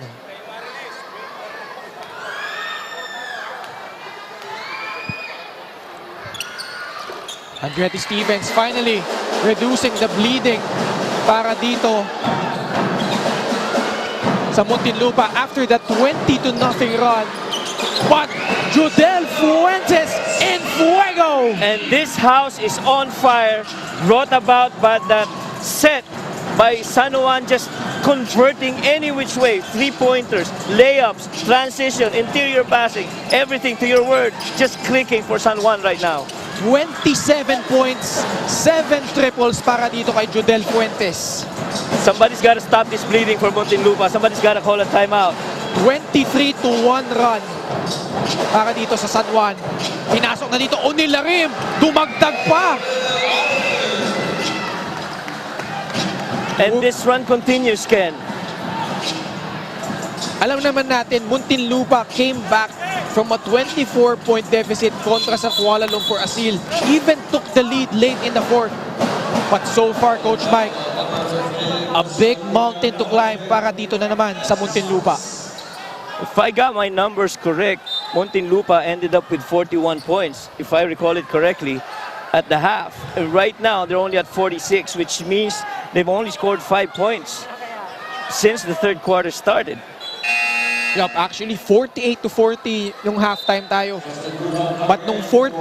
Andretti Stevens finally reducing the bleeding para dito sa Muntinlupa after that 20-0 run. But Judel Fuentes in fuego! And this house is on fire, brought about by that set by San Juan, just converting any which way. Three-pointers, layups, transition, interior passing, everything to your word, just clicking for San Juan right now. 27 points, 7 triples para dito kay Judel Fuentes. Somebody's got to stop this bleeding for Muntinlupa. Somebody's got to call a timeout. 23-1 run para dito sa San Juan. Pinasok na dito O'Neal Larim, dumagdag pa. And this run continues, Ken. Alam naman natin, Muntinlupa came back from a 24-point deficit kontra sa Kuala Lumpur Asil. Even took the lead late in the fourth. But so far, Coach Mike, a big mountain to climb para dito na naman sa Muntinlupa. If I got my numbers correct, Muntinlupa ended up with 41 points, if I recall it correctly, at the half. And right now, they're only at 46, which means they've only scored 5 points since the third quarter started. Yup, actually 48-40 yung halftime tayo. But nung 40,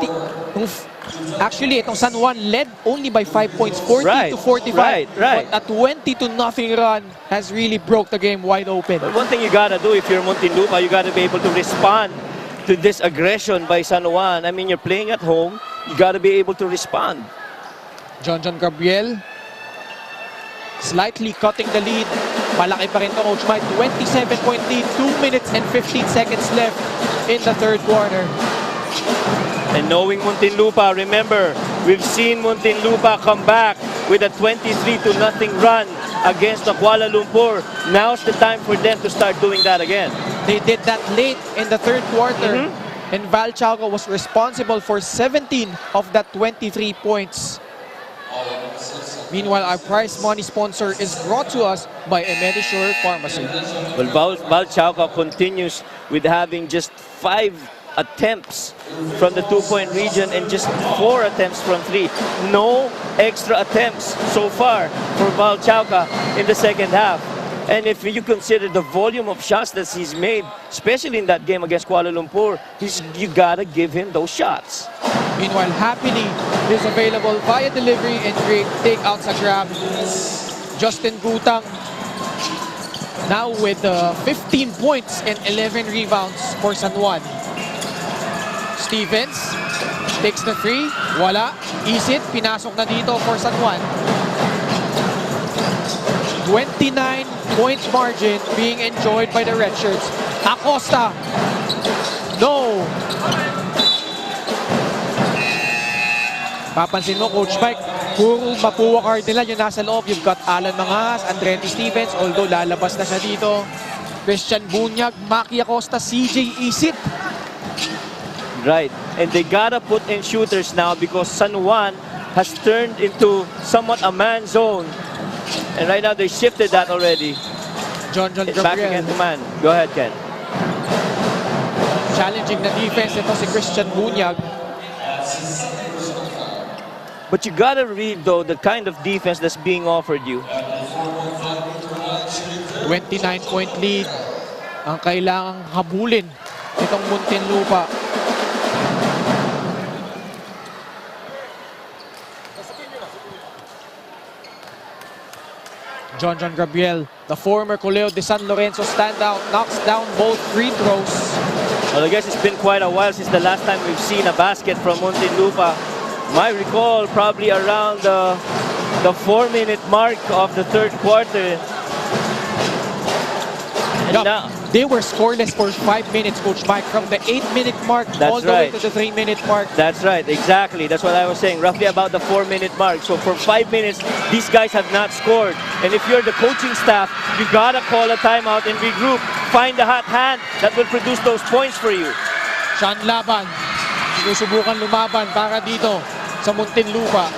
actually itong San Juan led only by 5 points, 40-45. Right. But a 20-0 run has really broke the game wide open. But one thing you gotta do if you're Muntinlupa, you gotta be able to respond to this aggression by San Juan. I mean, you're playing at home, you gotta be able to respond. John Gabriel slightly cutting the lead. Malaki pa rin to, Coach Mike. 27-point lead, 2 minutes and 15 seconds left in the third quarter. And knowing Muntinlupa, remember, We've seen Muntinlupa come back with a 23-0 run against the Kuala Lumpur. Now's the time for them to start doing that again. They did that late in the third quarter. And Val Chauca was responsible for 17 of that 23 points. Meanwhile, our prize money sponsor is brought to us by Medisure Pharmacy. Well, Val Chauca continues with having just 5 attempts from the 2-point region and just 4 attempts from 3. No extra attempts so far for Val Chauca in the second half. And if you consider the volume of shots that he's made, especially in that game against Kuala Lumpur, you gotta give him those shots. Meanwhile, Happily is available via delivery and great takeouts sa Grab. Justin Gutang now with 15 points and 11 rebounds for San Juan. Stevens takes the free. Wala. Isit, pinasok na dito for San Juan. 29-point margin being enjoyed by the red shirts. Acosta. No. Papansin mo, Coach Mike, puro Mapua Cardinal yung nasa loob. You've got Alan Mangas, Andretti Stevens, although lalabas na siya dito. Christian Bunyag, Maki Acosta, CJ Isit. Right, and they gotta put in shooters now because San Juan has turned into somewhat a man zone. And right now they shifted that already. John Back Gabriel. again to man. Go ahead, Ken. Challenging the defense ito si Christian Bunyag. But you gotta read though the kind of defense that's being offered you. 29-point lead ang kailangang habulin itong Muntinlupa. John Gabriel, the former Coleo de San Lorenzo standout, knocks down both free throws. Well, I guess it's been quite a while since the last time we've seen a basket from Muntinlupa. My recall probably around the 4-minute mark of the third quarter. And now, they were scoreless for 5 minutes, Coach Mike, from the 8-minute mark all the way to the 3-minute mark. That's right, exactly. That's what I was saying, roughly about the 4-minute mark. So for 5 minutes, these guys have not scored. And if you're the coaching staff, you gotta call a timeout and regroup. Find the hot hand that will produce those points for you. Sean Laban, sinusubukan lumaban para dito sa Muntinlupa.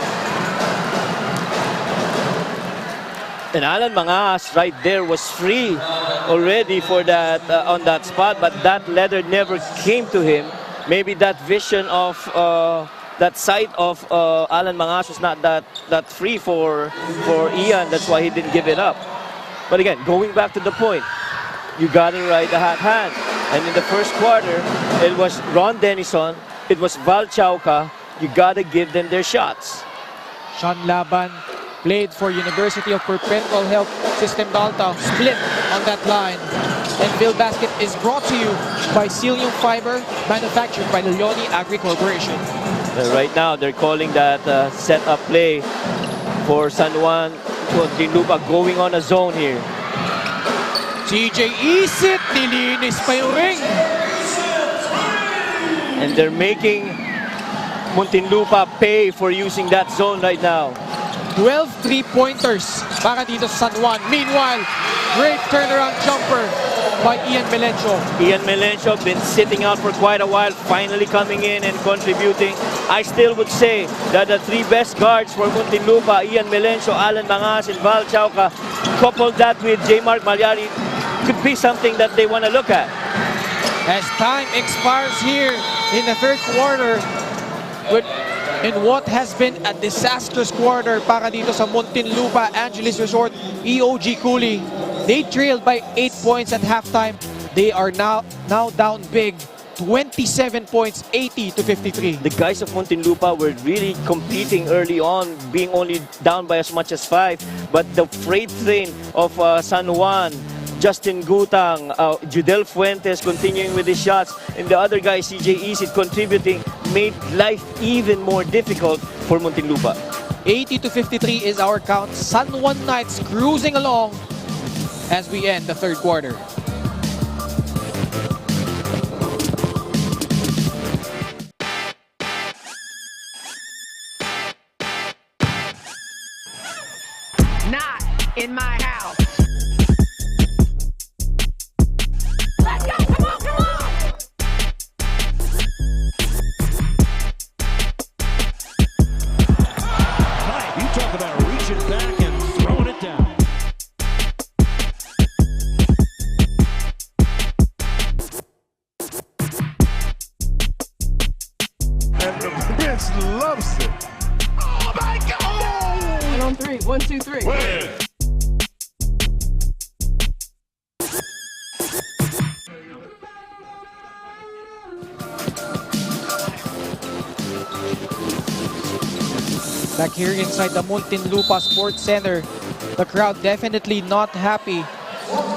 And Alan Mangas right there was free already for that on that spot, but that leather never came to him. Maybe that vision of that sight of Alan Mangas was not that free for Ian. That's why he didn't give it up. But again, going back to the point, you got to ride the hot hand. And in the first quarter, it was Ron Denison, it was Val Chauca. You got to give them their shots. Sean Laban played for University of Perpetual Health System Dalta, split on that line. And Bill Basket is brought to you by Cilium Fiber, manufactured by the Leone Agri Corporation. Right now, they're calling that set-up play for San Juan Muntinlupa going on a zone here. CJ Isit, nilinis pa yung ring. And they're making Muntinlupa pay for using that zone right now. 12 3-pointers para dito sa San Juan. Meanwhile, great turnaround jumper by Ian Melencio. Ian Melencio been sitting out for quite a while, finally coming in and contributing. I still would say that the 3 best guards for Muntinlupa, Ian Melencio, Alan Mangas, and Val Chauca, coupled that with J. Mark Malyari, could be something that they want to look at. As time expires here in the third quarter, in what has been a disastrous quarter para dito sa Muntinlupa Angelis Resort, EOG Cooly. They trailed by 8 points at halftime. They are now down big, 27 points, 80-53. The guys of Muntinlupa were really competing early on, being only down by as much as 5. But the freight train of San Juan, Justin Gutang, Judel Fuentes continuing with his shots, and the other guy, CJ Isit, contributing, made life even more difficult for Muntinlupa. 80-53 is our count. San Juan Knights cruising along as we end the third quarter. in my house. Let's go, come on, come on! You talk about reaching back and throwing it down. And the Prince loves it. Oh my God! 1 on 3. 1, 2, 3. Win. Back here inside the Muntinlupa Sports Center, the crowd definitely not happy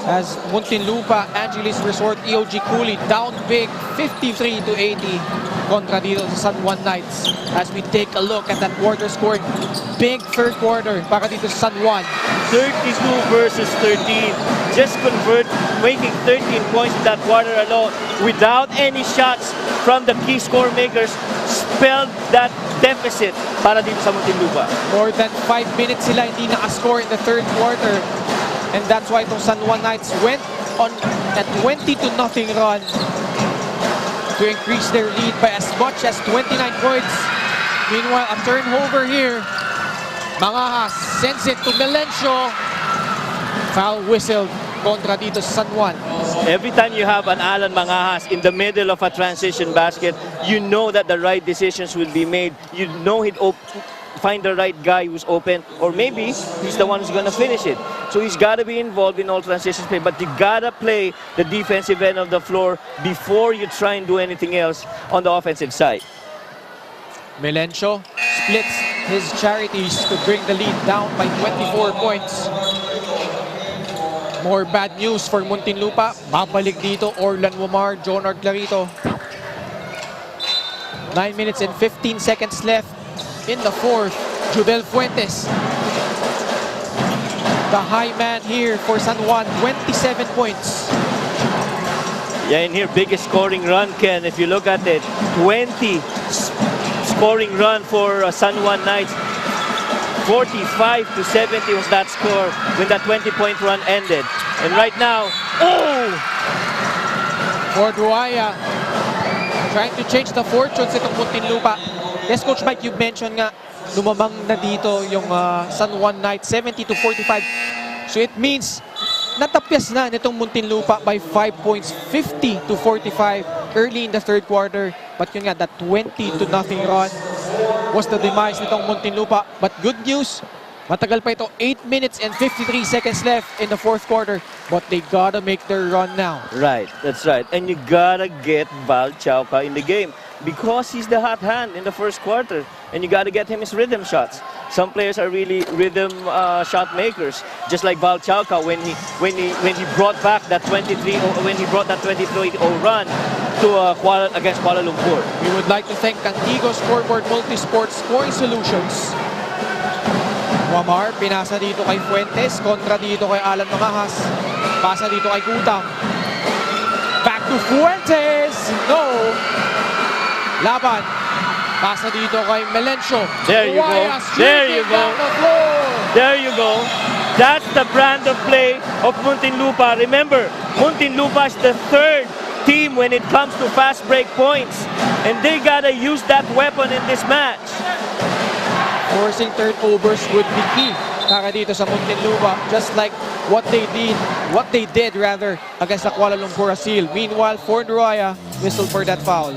as Muntinlupa Angelis Resort EOG Cooly down big 53-80 kontra dito sa San Juan Knights. As we take a look at that quarter scoring, big third quarter para dito sa San Juan. 32 versus 13. Just making 13 points in that quarter alone without any shots from the key score makers spelled that deficit para dito sa Muntinlupa. More than 5 minutes sila hindi naka-score in the third quarter. And that's why itong San Juan Knights went on a 20-0 run to increase their lead by as much as 29 points. Meanwhile, a turnover here. Mangahas sends it to Melencio. Foul whistled kontra dito sa San Juan. Every time you have an Alan Mangahas in the middle of a transition basket, you know that the right decisions will be made. You know he'd find the right guy who's open, or maybe he's the one who's going to finish it. So he's got to be involved in all transitions play, but you got to play the defensive end of the floor before you try and do anything else on the offensive side. Melencio splits his charities to bring the lead down by 24 points. More bad news for Muntinlupa. Babalik dito Orlan Womar, Jonard Clarito. 9 minutes and 15 seconds left in the fourth. Jubel Fuentes, the high man here for San Juan, 27 points. Yeah, in here, biggest scoring run, Ken. If you look at it, 20 scoring run for San Juan Knights. 45-70 was that score when that 20-point run ended. And right now, Cordruaya trying to change the fortunes itong Muntinlupa. Yes, Coach Mike, you mentioned nga, lumamang na dito yung San Juan Knights, 70-45. So it means, natapyas na nitong Muntinlupa by 5 points, 50-45 early in the third quarter. But yun nga, that 20-0 run was the demise nitong Muntinlupa. But good news, matagal pa ito, 8 minutes and 53 seconds left in the fourth quarter. But they gotta make their run now. right, that's right. And you gotta get Val Chauca in the game because he's the hot hand in the first quarter. And you gotta get him his rhythm shots. Some players are really rhythm shot makers, just like Val Chauca when he brought back that 23 run to against Kuala Lumpur. We would like to thank Cantigo Scoreboard Multisport Scoring Solutions. Wamar, pinasa dito kay Fuentes, kontra dito kay Alan Mangahas. Pasa dito kay Gutang. Back to Fuentes! No! Laban. Pasa dito kay Melencio. There you go. There you go. There you go. That's the brand of play of Muntinlupa. Remember, Muntinlupa is the third team when it comes to fast break points. And they gotta use that weapon in this match. Forcing turnovers would be key para dito sa Muntinlupa, just like what they did against the Kuala Lumpur Asil. Meanwhile, Cordruaya whistled for that foul.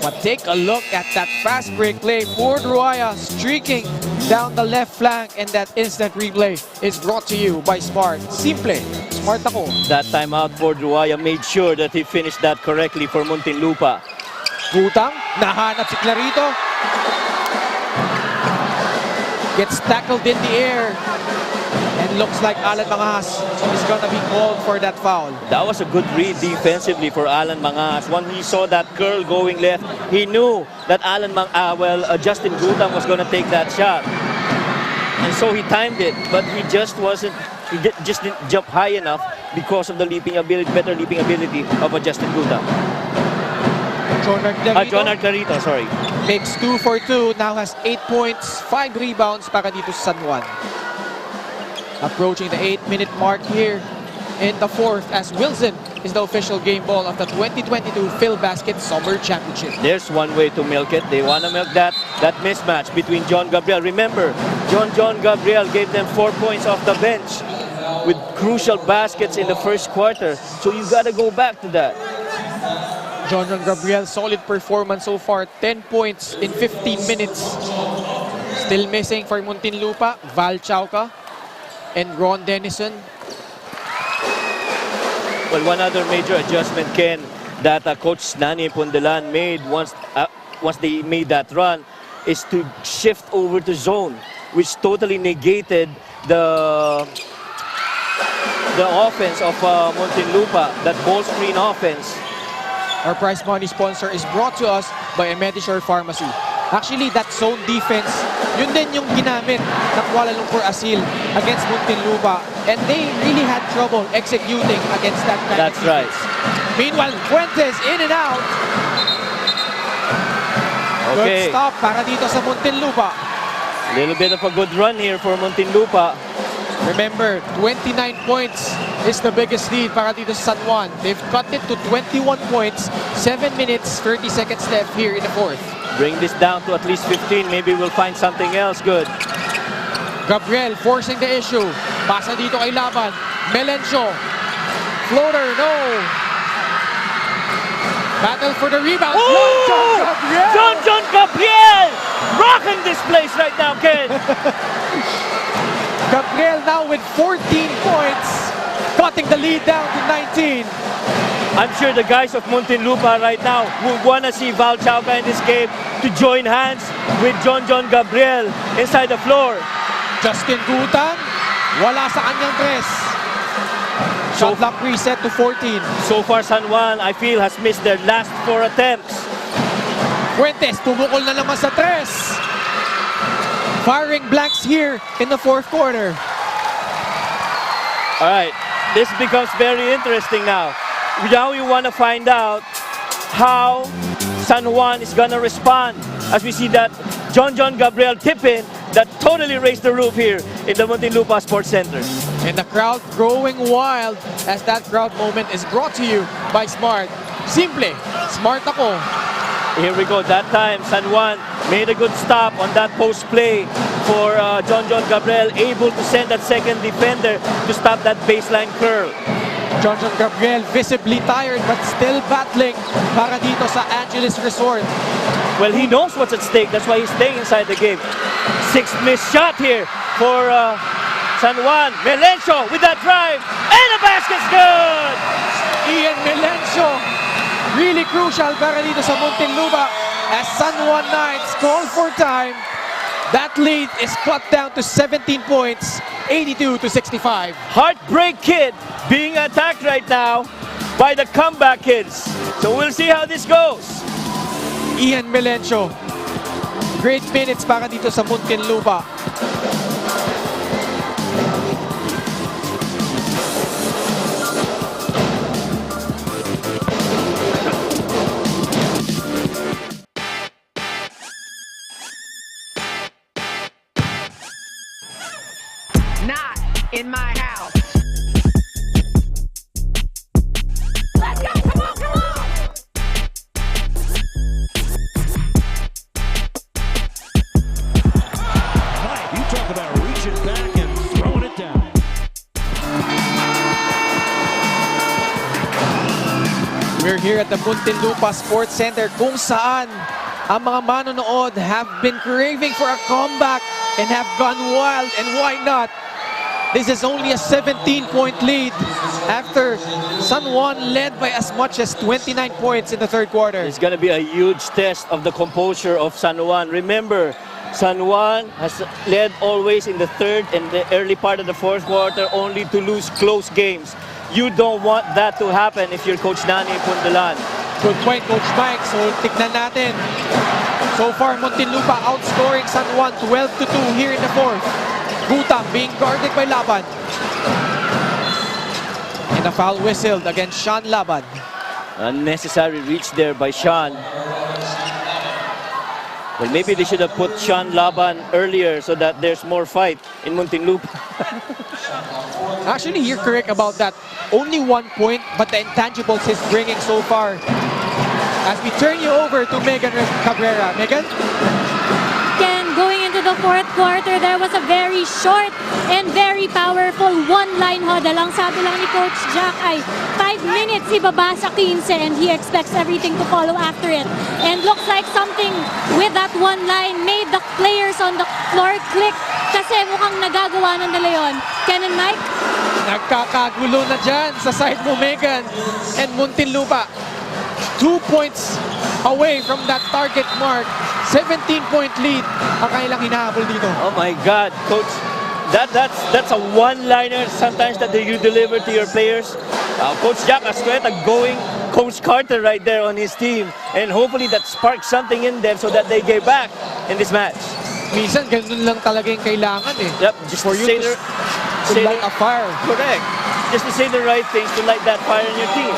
But take a look at that fast break play. Cordruaya streaking down the left flank, and that instant replay is brought to you by Smart. Simple, smart ako. That timeout for Cordruaya made sure that he finished that correctly for Muntinlupa. Gutang, nahanap si Clarito. Gets tackled in the air. And looks like Alan Mangahas is gonna be called for that foul. That was a good read defensively for Alan Mangahas. When he saw that curl going left, he knew that Justin Gutang was gonna take that shot. And so he timed it, but he just didn't jump high enough because of the better leaping ability of Justin Gutang. Jonard Clarito, sorry. Makes 2 for 2, now has 8 points, 5 rebounds para dito sa San Juan. Approaching the 8-minute mark here in the fourth as Wilson is the official game ball of the 2022 Phil Basket Summer Championship. There's one way to milk it. They want to milk that mismatch between John Gabriel. Remember, John Gabriel gave them 4 points off the bench with crucial baskets in the first quarter. So you got to go back to that. John Gabriel, solid performance so far. 10 points in 15 minutes. Still missing for Muntinlupa, Val Chauca and Ron Dennison. Well, one other major adjustment, Ken, that Coach Nani Pondelan made once they made that run is to shift over to zone, which totally negated the offense of Muntinlupa, that ball screen offense. Our prize money sponsor is brought to us by Medisure Pharmacy. Actually, that zone defense, yun din yung ginamit ng Kuala Lumpur Asil against Muntinlupa. And they really had trouble executing against that kind That's of defense. right. Meanwhile, Fuentes in and out. Okay. Good stop para dito sa Muntinlupa. Little bit of a good run here for Muntinlupa. Remember, 29 points is the biggest lead para dito sa San Juan. They've cut it to 21 points, 7 minutes, 30 seconds left here in the fourth. Bring this down to at least 15. Maybe we'll find something else good. Gabriel forcing the issue. Pasa dito kay Laban. Melencio. Floater, no. Battle for the rebound. John Gabriel! Rocking this place right now, Ken. Gabriel now with 14 points. Cutting the lead down to 19. I'm sure the guys of Muntinlupa right now would want to see Val Chauca in this game to join hands with John Gabriel inside the floor. Justin Gutang, wala sa kanyang tres. Shot clock reset to 14. So far, San Juan, I feel, has missed their last 4 attempts. Fuentes, tumukol na naman sa tres. Firing blanks here in the fourth quarter. All right, this becomes very interesting now. Now we want to find out how San Juan is going to respond as we see that John Gabriel tip-in that totally raised the roof here in the Muntinlupa Sports Center. And the crowd growing wild as that crowd moment is brought to you by Smart. Simple, smart ako. Here we go. That time, San Juan made a good stop on that post play for John Gabriel, able to send that second defender to stop that baseline curl. John Gabriel visibly tired but still battling para dito sa Angelis Resort. Well, he knows what's at stake. That's why he's staying inside the game. 6th missed shot here for San Juan. Melencio with that drive. And the basket's good! Ian Melencio, really crucial para dito sa Muntinlupa as San Juan Knights call for time. That lead is cut down to 17 points, 82-65. Heartbreak Kid being attacked right now by the comeback kids. So we'll see how this goes. Ian Melencio, great minutes para dito sa Muntinlupa. Not in my house. Let's go! Come on, come on! Knight, you talk about reaching back and throwing it down. We're here at the Muntinlupa Sports Center kung saan ang mga manonood have been craving for a comeback and have gone wild, and why not? This is only a 17-point lead after San Juan led by as much as 29 points in the third quarter. It's going to be a huge test of the composure of San Juan. Remember, San Juan has led always in the third and the early part of the fourth quarter only to lose close games. You don't want that to happen if you're Coach Nani Pondelan. Good point, Coach Mike. So, tignan natin. So far, Muntinlupa outscoring San Juan 12-2 here in the fourth. Gutang being guarded by Laban. And a foul whistled against Sean Laban. Unnecessary reach there by Sean. Well, maybe they should have put Sean Laban earlier so that there's more fight in Muntinlupa. Actually, you're correct about that. Only 1 point, but the intangibles he's bringing so far. As we turn you over to Megan Cabrera. Megan? Ken, going into the fourth quarter, there was a very short and very powerful one-line huddle. Ang sabi lang ni Coach Jack ay 5 minutes ibaba sa 15 and he expects everything to follow after it. And looks like something with that one line made the players on the floor click kasi mukhang nagagawa na nila yun. Ken and Mike? Nagkakagulo na dyan sa side mo, Megan. And Muntinlupa, 2 points away from that target mark. 17-point lead ang kailang hinahabol dito. Oh my God, Coach. That's a one-liner sometimes that you deliver to your players. Coach Jack Ascueta going Coach Carter right there on his team. And hopefully that sparks something in them so that they get back in this match. Minsan, ganun lang talaga yung kailangan eh. Yep, just For you to light a fire. Correct. Just to say the right things to light that fire in your team.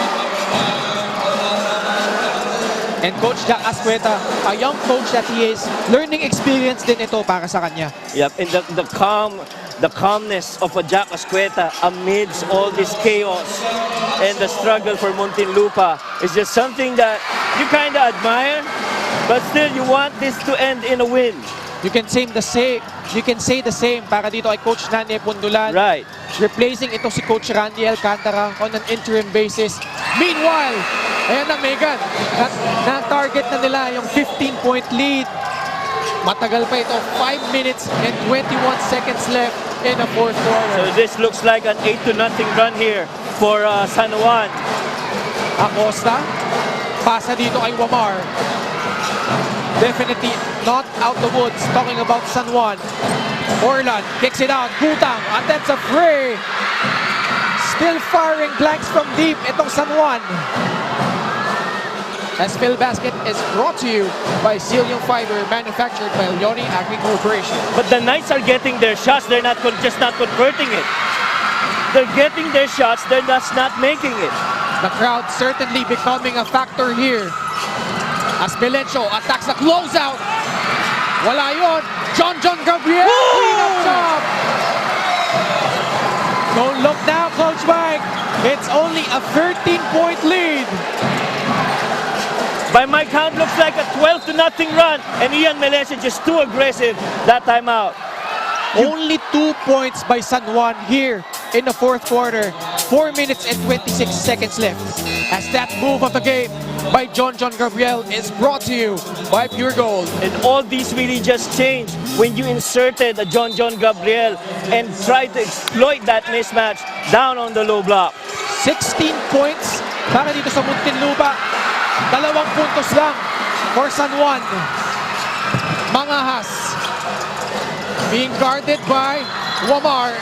And Coach Jack Ascueta, a young coach that he is, learning experience din ito para sa kanya. Yep, and the calmness of a Jack Ascueta amidst all this chaos and the struggle for Muntinlupa is just something that you kind of admire, but still you want this to end in a win. You can say the same para dito kay Coach Nani Pundulan. Right. Replacing ito si Coach Randy Alcantara on an interim basis. Meanwhile, ayan na Megan, na-target na nila yung 15-point lead. Matagal pa ito, 5 minutes and 21 seconds left in the fourth quarter. So this looks like an 8-0 run here for San Juan. Acosta, pasa dito kay Wamar. Definitely not out the woods, talking about San Juan. Orlan kicks it out, Gutang attempts a free. Still firing blanks from deep itong San Juan. As Phil Basket is brought to you by Cilium Fiber, manufactured by Leone Agri Corporation. But the Knights are getting their shots, they're not just not converting it. They're getting their shots, they're just not making it. The crowd certainly becoming a factor here. As Melencio attacks the closeout. Wala yun. John Gabriel, clean-up job. Don't look now, Coach Mike. It's only a 13-point lead. By my count, looks like a 12-0 run, and Ian Melencio just too aggressive that time out. Only 2 points by San Juan here in the fourth quarter. 4 minutes and 26 seconds left. As that move of the game by John Gabriel is brought to you by Pure Gold. And all these really just changed when you inserted a John Gabriel and tried to exploit that mismatch down on the low block. 16 points para dito sa Muntinlupa. 2 puntos lang for San Juan. Mangahas being guarded by Wamar.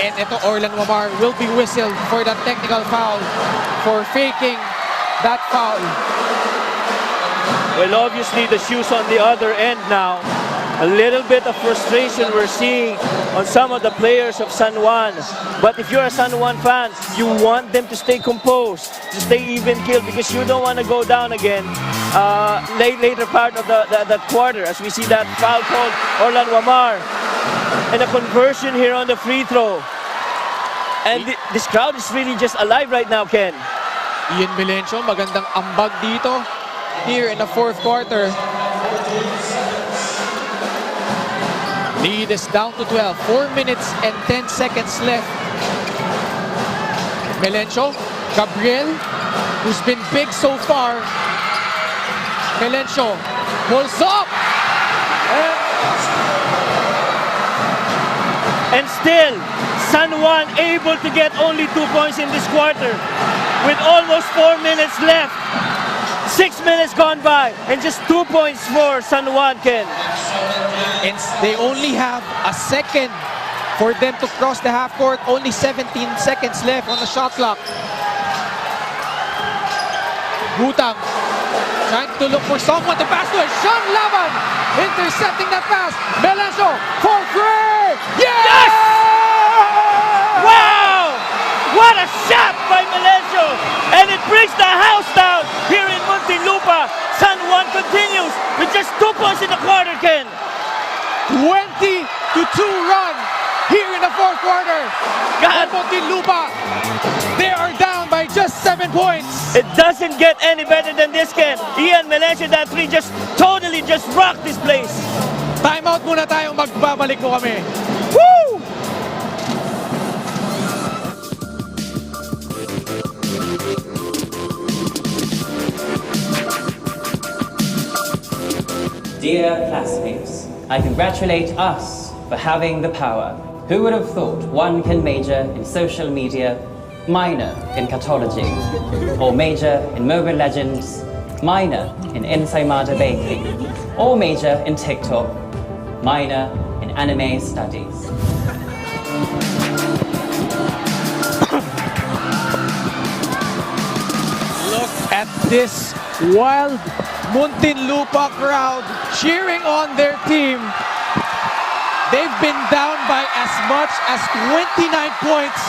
And ito, Orlan Wamar will be whistled for that technical foul for faking that foul. Well, obviously the shoes on the other end now. A little bit of frustration we're seeing on some of the players of San Juan. But if you're a San Juan fan, you want them to stay composed, to stay even killed, because you don't want to go down again later part of the quarter, as we see that foul called Orlan Wamar. And a conversion here on the free throw. And this crowd is really just alive right now, Ken. Ian Melencio, magandang ambag dito here in the fourth quarter. Lead is down to 12. 4 minutes and 10 seconds left. Melencio, Gabriel, who's been big so far. Melencio pulls up. And still, San Juan able to get only 2 points in this quarter with almost 4 minutes left. 6 minutes gone by and just 2 points for San Juan, Ken. And they only have a second for them to cross the half court. Only 17 seconds left on the shot clock. Gutang trying to look for someone to pass to. Sean Laban intercepting that pass. Melencio for free. Yes! Wow! What a shot by Melencio! And it brings the house down here in Muntinlupa. San Juan continues with just 2 points in the quarter, Ken. 20-2 run here in the fourth quarter. God. Muntinlupa, they are down by just 7 points. It doesn't get any better than this, Ken. Ian Melencio, that three just totally just rocked this place. Timeout muna tayo, magbabalik po kami. Woo! Dear classmates, I congratulate us for having the power. Who would have thought one can major in social media, minor in catology, or major in Mobile Legends, minor in Ensaymada Baking, or major in TikTok, minor in anime studies. Look at this wild Muntinlupa crowd cheering on their team. They've been down by as much as 29 points.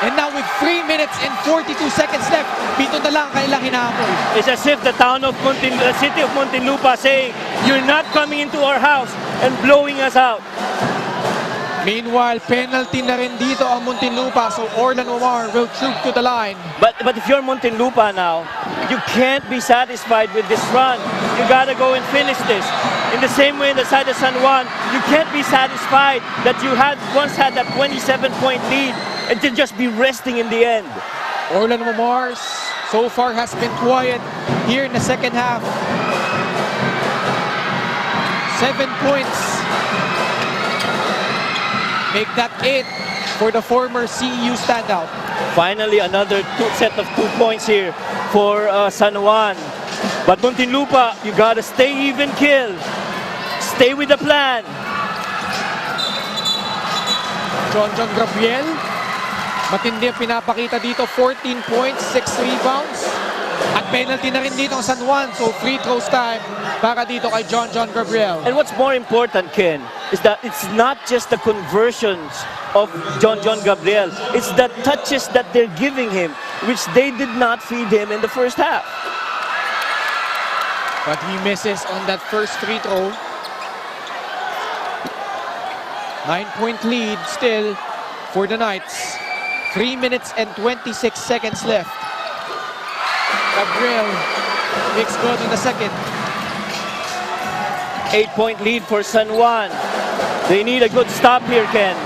And now with 3 minutes and 42 seconds left, pito na lang kailang hinamol. It's as if the city of Muntinlupa saying, you're not coming into our house and blowing us out. Meanwhile, penalty na rin dito ang Muntinlupa, so Orlan Omar will troop to the line. But if you're Muntinlupa now, you can't be satisfied with this run. You gotta go and finish this. In the same way in the side of San Juan, you can't be satisfied that you once had that 27-point lead and to just be resting in the end. Orlan Omar so far has been quiet here in the second half. 7 points. Make that 8 for the former CEU standout. Finally, another set of 2 points here for San Juan. But Muntinlupa, you gotta stay even kill. Stay with the plan. John Gabriel, matindi ang pinapakita dito. 14 points, 6 rebounds. At penalty na rin dito ang San Juan. So free throws time para dito kay John Gabriel. And what's more important, Ken, is that it's not just the conversions of John Gabriel. It's the touches that they're giving him, which they did not feed him in the first half. But he misses on that first free throw. 9-point lead still for the Knights. 3 minutes and 26 seconds left. Gabriel makes good in the second. 8-point lead for San Juan. They need a good stop here, Ken.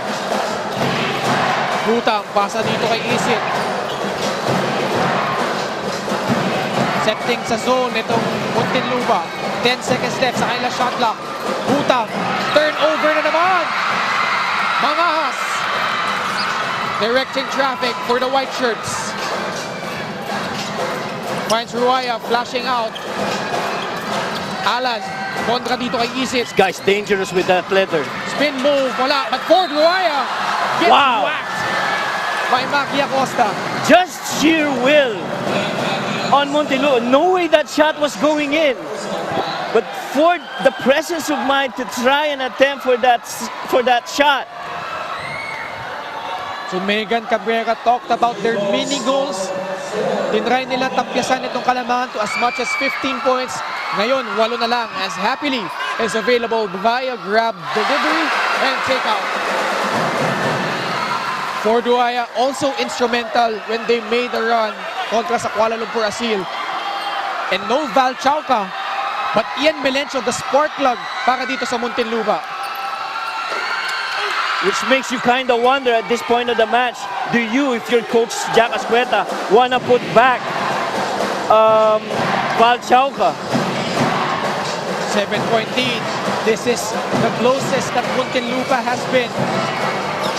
Butang, pasa dito kay Isit. Setting sa zone itong Muntinlupa. 10 seconds left sa kanilang shot clock. Butang, turnover na naman. Mangahas. Directing traffic for the white shirts. Finds Ruaya flashing out. Alan, kontra dito kay Isit. This guy's dangerous with that leather. Spin move, wala. But Ford Ruaya gets Wow. whacked by Maki Acosta. Just sheer will on Muntinlupa. No way that shot was going in. But for the presence of mind to try and attempt for that shot. So Megan Cabrera talked about their mini goals. Tinry nila tapyasan itong Kalamangan to as much as 15 points. Ngayon, 8 na lang as Happily is available via grab, delivery, and takeout. Ford Ruaya also instrumental when they made a run kontra sa Kuala Lumpur Asil. And no Val Chauca, but Ian Melencio, the spark plug para dito sa Muntinlupa. Which makes you kind of wonder at this point of the match, do you, if you're Coach Jack Ascueta, want to put back Val Chauca? 7-point lead. This is the closest that Muntinlupa has been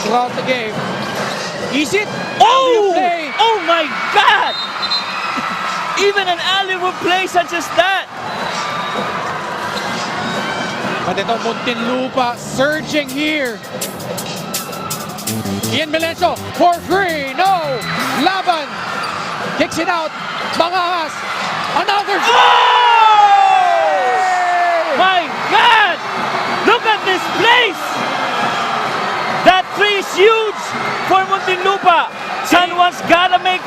throughout the game. Isit! Oh! Play. Oh my God! Even an alley-oop play such as that! But ito Muntinlupa surging here. Ian Melencio for free. No! Laban kicks it out. Mangahas. Another Oh! My God! Look at this place! That three is huge for Muntinlupa. San Juan's gotta make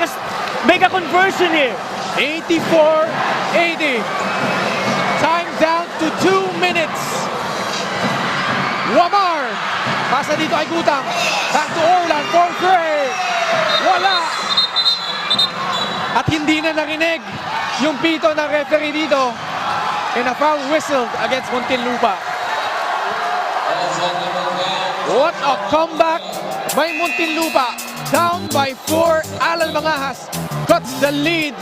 a conversion here. 84-80. Time down to 2 minutes. Wamar Pasa dito kay Gutang. Back to Orlan for Gray. Wala. At hindi na narinig yung pito ng referee dito. And a foul whistled against Muntinlupa. What a comeback by Muntinlupa. Down by 4. Alan Mangahas cuts the lead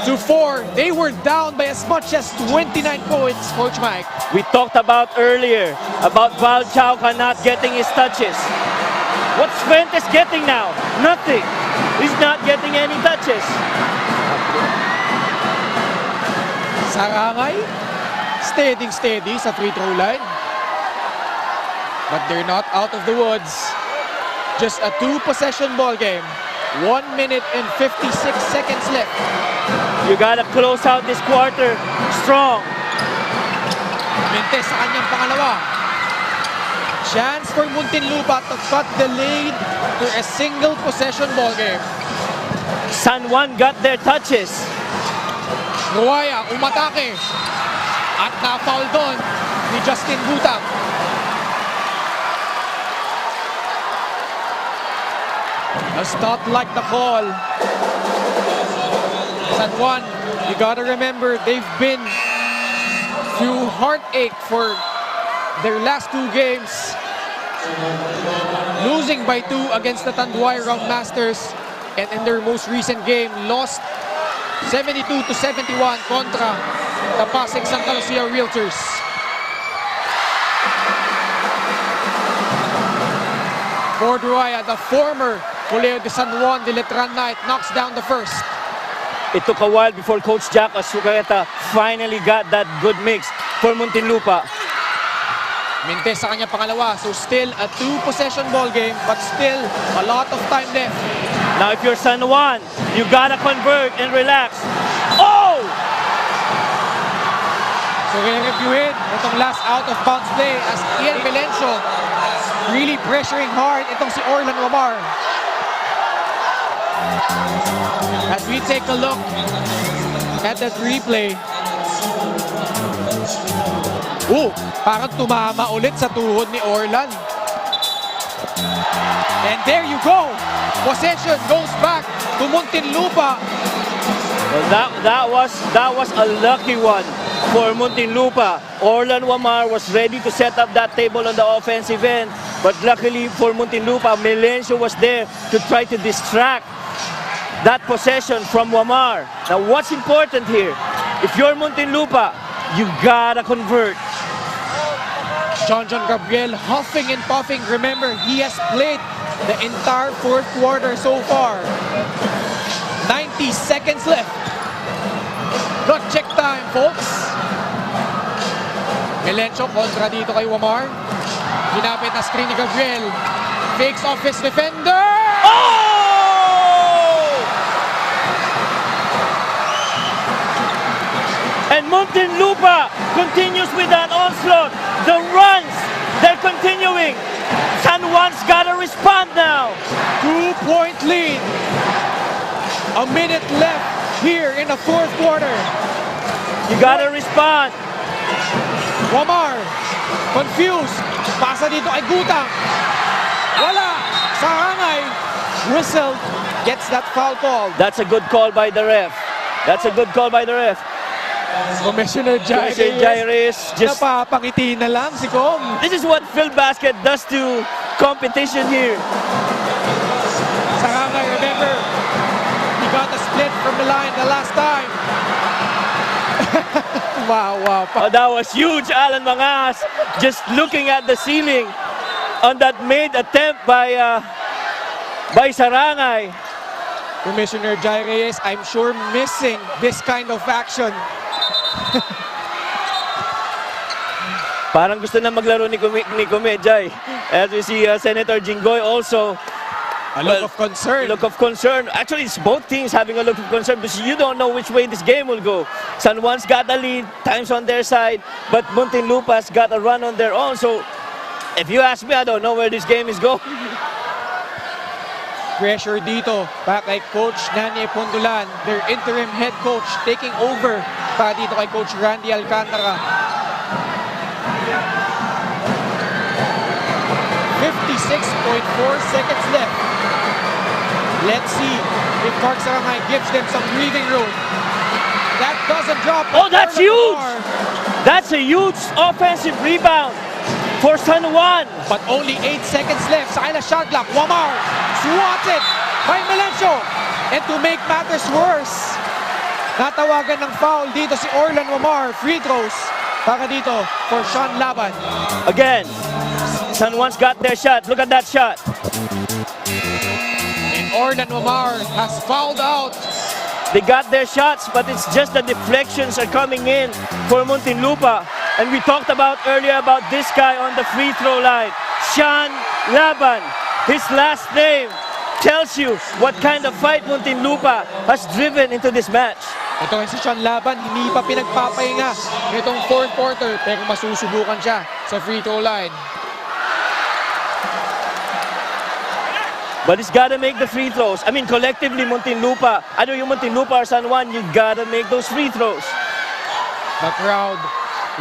to 4. They were down by as much as 29 points, Coach Mike. We talked about earlier about Val Chauca not getting his touches. What's Fuentes getting now? Nothing. He's not getting any touches. Sarangay, steady sa free throw line. But they're not out of the woods. Just a 2-possession ball game. 1 minute and 56 seconds left. You gotta close out this quarter strong. Mintes sa kanyang pangalawa. Chance for Muntinlupa to cut the lead to a single possession ball game. San Juan got their touches. Ruaya umatake. At na-foul doon ni Justin Gutang. Does not like the call. San Juan, you gotta remember, they've been through heartache for their last 2 games. Losing by 2 against the Tanduay Round Masters, and in their most recent game, lost 72-71 kontra the Pasig Santa Lucia Realtors. Ford Ruaya, the former Colegio de San Juan de Letran Knight, knocks down the first. It took a while before Coach Jack Azucareta finally got that good mix for Muntinlupa. Mintes sa kanya pangalawa, so still a 2-possession ball game, but still a lot of time left. Now if you're San Juan, you gotta convert and relax. Oh! So re-reviewin itong last out-of-bounds play as Ian Melencio really pressuring hard itong si Orlan Wamar. As we take a look at that replay. Parang tumama ulit sa tuhod ni Orlan. And there you go. Possession goes back to Muntinlupa. Well, that was a lucky one for Muntinlupa. Orlan Wamar was ready to set up that table on the offensive end, but luckily for Muntinlupa, Melencio was there to try to distract that possession from Wamar. Now what's important here? If you're Muntinlupa, you gotta convert. John Gabriel huffing and puffing. Remember, he has played the entire 4th quarter so far. 90 seconds left. Got check time, folks. Melencio kontra dito kay Wamar. Ginapit na screen ni Gabriel. Fakes off his defender. And Muntinlupa continues with that onslaught. The runs, they're continuing. San Juan's gotta respond now. 2-point lead. A minute left here in the 4th quarter. You gotta respond. Wamar, confused. Pasa dito kay Gutang. Wala. Sarangay. Whistle gets that foul call. That's a good call by the ref. That's a good call by the ref. Commissioner Jairez just napapangiti na lang si Com. This is what Phil Basket does to competition here. Sarangay, remember, he got a split from the line the last time. Wow. Oh, that was huge, Alan Mangas, just looking at the ceiling on that made attempt by Sarangay. Commissioner Jairez, I'm sure missing this kind of action. Parang gusto na maglaro ni Jai. As we see Senator Jinggoy also. A look of concern. Look of concern. Actually, it's both teams having a look of concern because you don't know which way this game will go. San Juan's got a lead, time's on their side, but Muntinlupa's got a run on their own. So, if you ask me, I don't know where this game is going. Pressure dito para kay Coach Nani Pondulan, their interim head coach, taking over para dito kay Coach Randy Alcantara. seconds left. Let's see if Mark Sarangay gives them some breathing room. That doesn't drop. Oh, that's Orlan huge! Wamar. That's a huge offensive rebound for San Juan. But only 8 seconds left. Sa kanila shot clock. Wamar swatted by Melencio. And to make matters worse, natawagan ng foul dito si Orlan Wamar. Free throws para dito for Sean Laban. Again, San Juan's got their shot. Look at that shot. And Orlan Wamar has fouled out. They got their shots, but it's just the deflections are coming in for Muntinlupa. And we talked about earlier about this guy on the free throw line, Sean Laban. His last name tells you what kind of fight Muntinlupa has driven into this match. Ito si Sean Laban, hindi pa pinagpapahinga nitong fourth quarter, pero masusubukan siya sa free throw line. But he's got to make the free throws. I mean, collectively, Muntinlupa, either you Muntinlupa or San Juan, you got to make those free throws. The crowd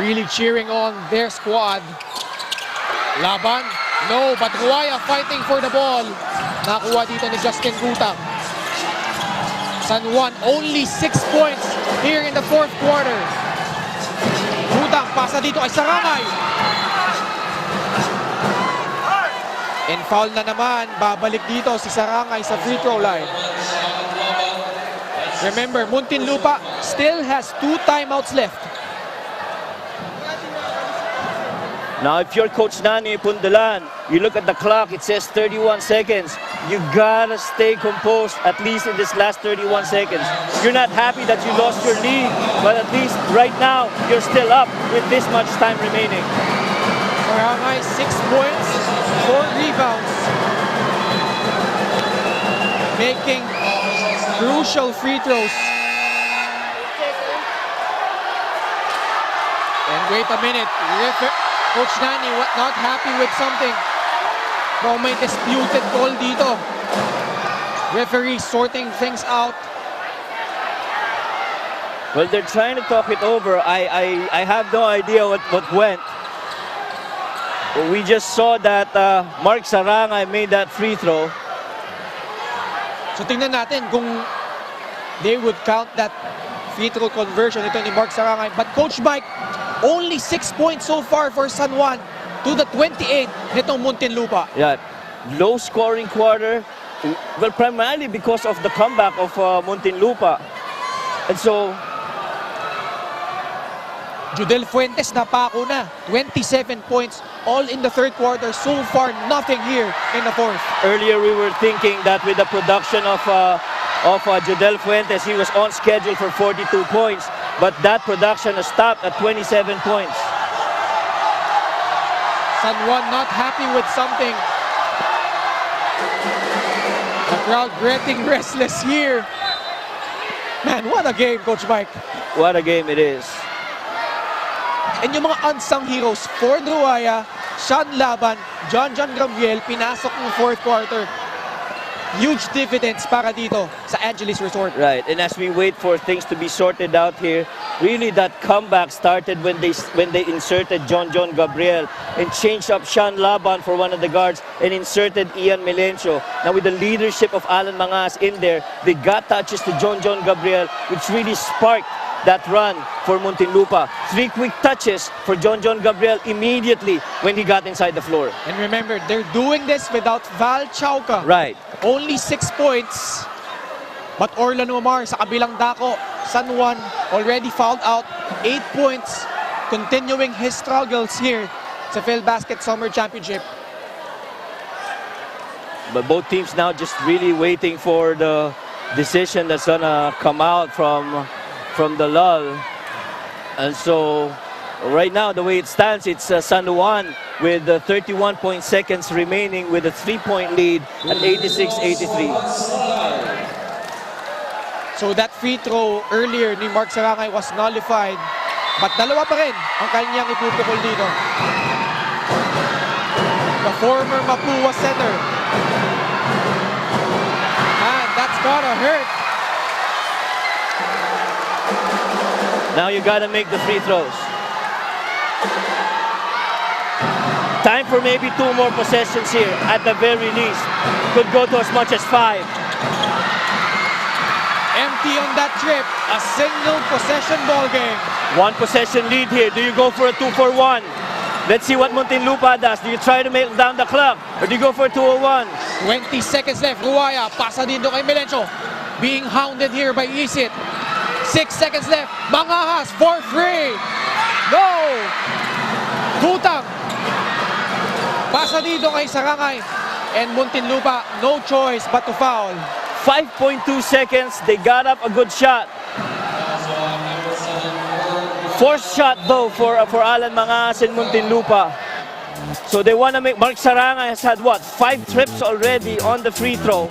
really cheering on their squad. Laban, no, but Ruaya fighting for the ball. Nakuha dito ni Justin Gutang. San Juan only 6 points here in the fourth quarter. Gutang pasa dito kay Sarangay. And foul na naman, babalik dito si Sarangay sa free throw line. Remember, Muntinlupa still has 2 timeouts left. Now, if you're Coach Nani Pundalan, you look at the clock, it says 31 seconds. You gotta stay composed at least in this last 31 seconds. You're not happy that you lost your lead, but at least right now, you're still up with this much time remaining. Sarangay, 6 points, 4 rebounds. Making crucial free throws. And wait a minute, Coach Nani not happy with something. Baka may disputed call dito. Referee sorting things out. Well, they're trying to talk it over. I have no idea what went. But we just saw that Mark Sarangay made that free throw. So tingnan natin kung they would count that free throw conversion ito ni Mark Sarangay. But Coach Mike, only 6 points so far for San Juan to the 28 nitong Muntinlupa. Yeah, low scoring quarter. Well, primarily because of the comeback of Muntinlupa. And so, Judel Fuentes napako na. 27 points all in the third quarter. So far, nothing here in the fourth. earlier we were thinking that with the production of Judel Fuentes, he was on schedule for 42 points. But that production has stopped at 27 points. San Juan not happy with something. The crowd getting restless here. Man, what a game, Coach Mike. What a game it is. And yung mga unsung heroes, Ford Ruaya, Sean Laban, John Gabriel, pinasok ng fourth quarter. Huge dividends para dito sa Angelis Resort. Right, and as we wait for things to be sorted out here, really that comeback started when they inserted John Gabriel and changed up Sean Laban for one of the guards and inserted Ian Melencio. Now with the leadership of Alan Mangas in there, they got touches to John Gabriel, which really sparked that run for Muntinlupa. 3 quick touches for John Gabriel immediately when he got inside the floor. And remember, they're doing this without Val Chauca. Right. Only 6 points. But Orlan Wamar sa kabilang dako, San Juan already fouled out. 8 points, continuing his struggles here sa PhilBasket Summer Championship. But both teams now just really waiting for the decision that's gonna come out from the lull. And so right now, the way it stands, it's San Juan with 31 seconds remaining with a 3-point lead at 86-83. So that free throw earlier ni Mark Sarangay was nullified. But dalawa pa rin ang kanyang ipupukol dito. The former Mapua center. And that's gotta hurt. Now you gotta make the free throws. Time for maybe 2 more possessions here at the very least. Could go to as much as 5. Empty on that trip. A single possession ball game. 1 possession lead here. Do you go for a 2-for-1? Let's see what Muntinlupa does. Do you try to make down the clock or do you go for a 2-on-1? 20 seconds left. Ruaya, pasa dito kay Melencio. Being hounded here by Isit. 6 seconds left. Mangahas for free. No! Gutang. Pasa dito kay Sarangay. And Muntinlupa, no choice but to foul. 5.2 seconds. They got up a good shot. Forced shot though for Alan Mangas and Muntinlupa. So they want to make. Mark Sarangay has had what, 5 trips already on the free throw.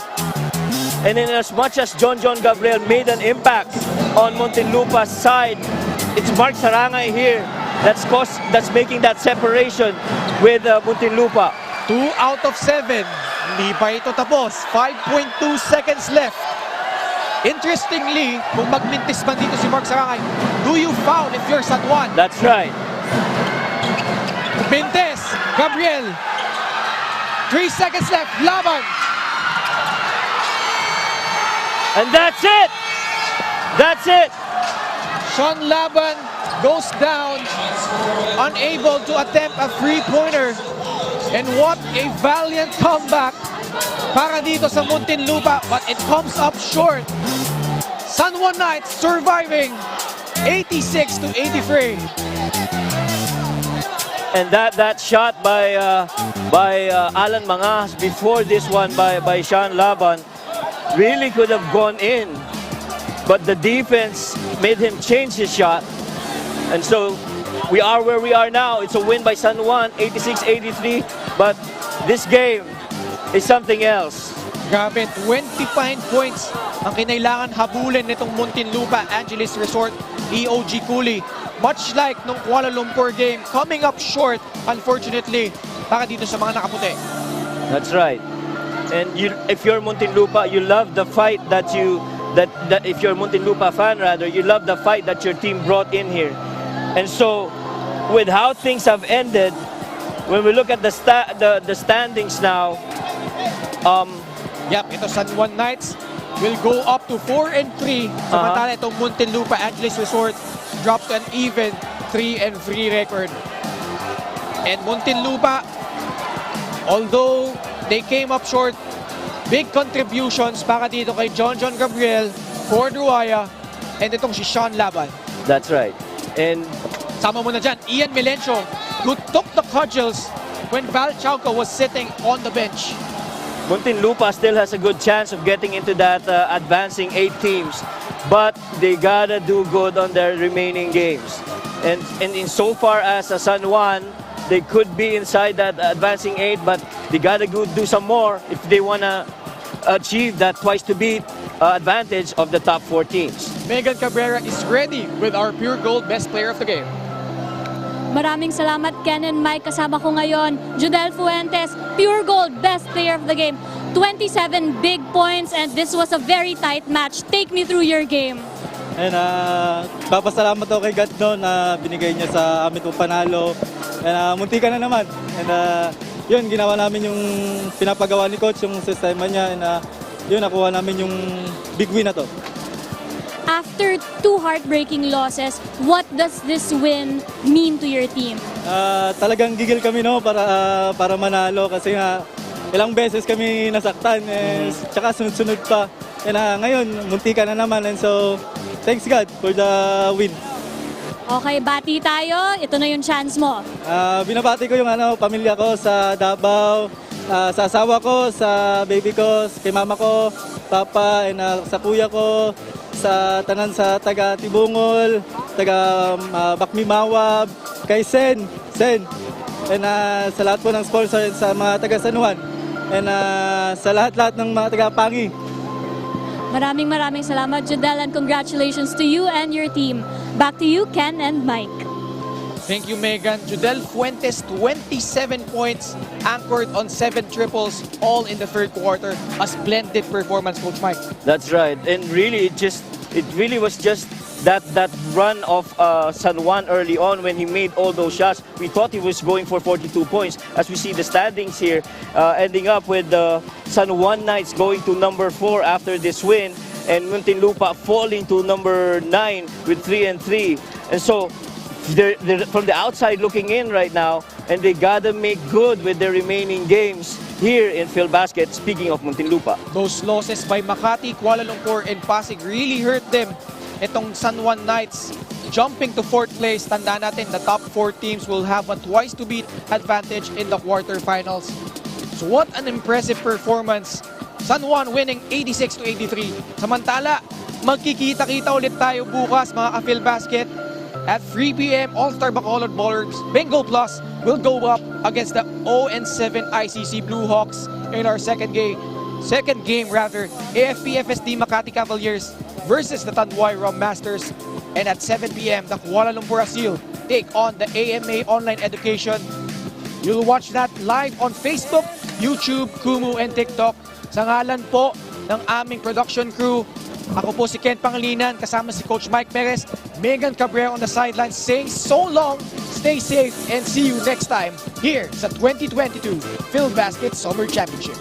And in as much as John Gabriel made an impact on Muntinlupa's side, it's Mark Sarangay here that's making that separation with Muntinlupa. 2 out of 7. Hindi pa ito tapos. 5.2 seconds left. Interestingly, kung magmintis man dito si Mark Sarangay, do you foul if you're San Juan? That's right. Mintes, Gabriel. 3 seconds left. Laban. And that's it. That's it. Sean Laban goes down, unable to attempt a three-pointer. And what a valiant comeback para dito sa Muntinlupa, but it comes up short. San Juan Knights surviving 86-83. And that shot by Alan Mangas before this one by Sean Laban really could have gone in, but the defense made him change his shot, and so we are where we are now. It's a win by San Juan, 86-83, but this game is something else. Grabe, 25 points ang kinailangan habulin nitong Muntinlupa Angelis Resort, EOG Cooly. Much like nung Kuala Lumpur game, coming up short, unfortunately, para dito sa mga nakaputi. That's right. And if you're Muntinlupa, you love the fight that if you're a Muntinlupa fan rather, you love the fight that your team brought in here. And so, with how things have ended, when we look at the standings now, ito San Juan Knights will go up to 4-3. Samantala itong Muntinlupa Angelis Resort dropped to an even 3-3 record. And Muntinlupa, although they came up short, big contributions para dito kay John Gabriel, Ford Ruaya, and itong si Sean Laban. That's right. And sama mo na dyan, Ian Melencio, who took the cudgels when Val Chauco was sitting on the bench. Muntinlupa still has a good chance of getting into that advancing 8 teams, but they gotta do good on their remaining games. And in so far as San Juan, they could be inside that advancing 8, but they gotta go do some more if they wanna achieve that twice to beat advantage of the top 4 teams. Megan Cabrera is ready with our Pure Gold Best Player of the Game. Maraming salamat, Ken and Mike. Kasama ko ngayon, Judel Fuentes, Pure Gold Best Player of the Game. 27 big points, and this was a very tight match. Take me through your game. And papasalamat ako kay God no, na binigay niya sa amin itong panalo. And munti ka na naman. And yun, ginawa namin yung pinapagawa ni Coach, yung sistema niya. And yun, nakuha namin yung big win na to. After 2 heartbreaking losses, what does this win mean to your team? Talagang gigil kami no para manalo kasi nga ilang beses kami nasaktan tsaka sunod-sunod pa. And ngayon, munti ka na naman, and so thanks God for the win. Okay, bati tayo. Ito na yung chance mo. Binabati ko yung pamilya ko sa Davao, sa asawa ko, sa baby ko, kay mama ko, papa, and sa kuya ko, sa tanan sa taga Tibungol, taga Bakmimawab, kay Sen, and sa lahat po ng sponsor, and sa mga taga San Juan, and sa lahat-lahat ng mga taga Pangi. Maraming salamat, Judel, and congratulations to you and your team. Back to you, Ken and Mike. Thank you, Megan. Judel Fuentes, 27 points, anchored on 7 triples, all in the third quarter. A splendid performance, Coach Mike. That's right. And really, it really was just that run of San Juan early on when he made all those shots. We thought he was going for 42 points. As we see the standings here, ending up with the San Juan Knights going to number 4 after this win, and Muntinlupa falling to number 9 with 3-3. And so they're from the outside looking in right now, and they gotta make good with their remaining games here in PhilBasket. Speaking of Muntinlupa, Those losses by Makati, Kuala Lumpur, and Pasig really hurt them. Itong San Juan Knights jumping to 4th place. Tanda natin, the top 4 teams will have a twice to beat advantage in the quarterfinals. So what an impressive performance. San Juan winning 86 to 83. Samantala, magkikita-kita ulit tayo bukas mga ka-PhilBasket. At 3 p.m. All-Star Bacolod Ballers Bingo Plus will go up against the 0-7 ICC Blue Hawks in our second game, AFP-FST Makati Cavaliers versus the Tanduay Rum Masters. And at 7 p.m. the Kuala Lumpur Asil take on the AMA Online Education. You'll watch that live on Facebook, YouTube, Kumu, and TikTok. Sa ngalan po ng aming production crew, ako po si Ken Pangilinan, kasama si Coach Mike Perez, Megan Cabrera on the sidelines saying so long, stay safe, and see you next time here sa 2022 PhilBasket Summer Championship.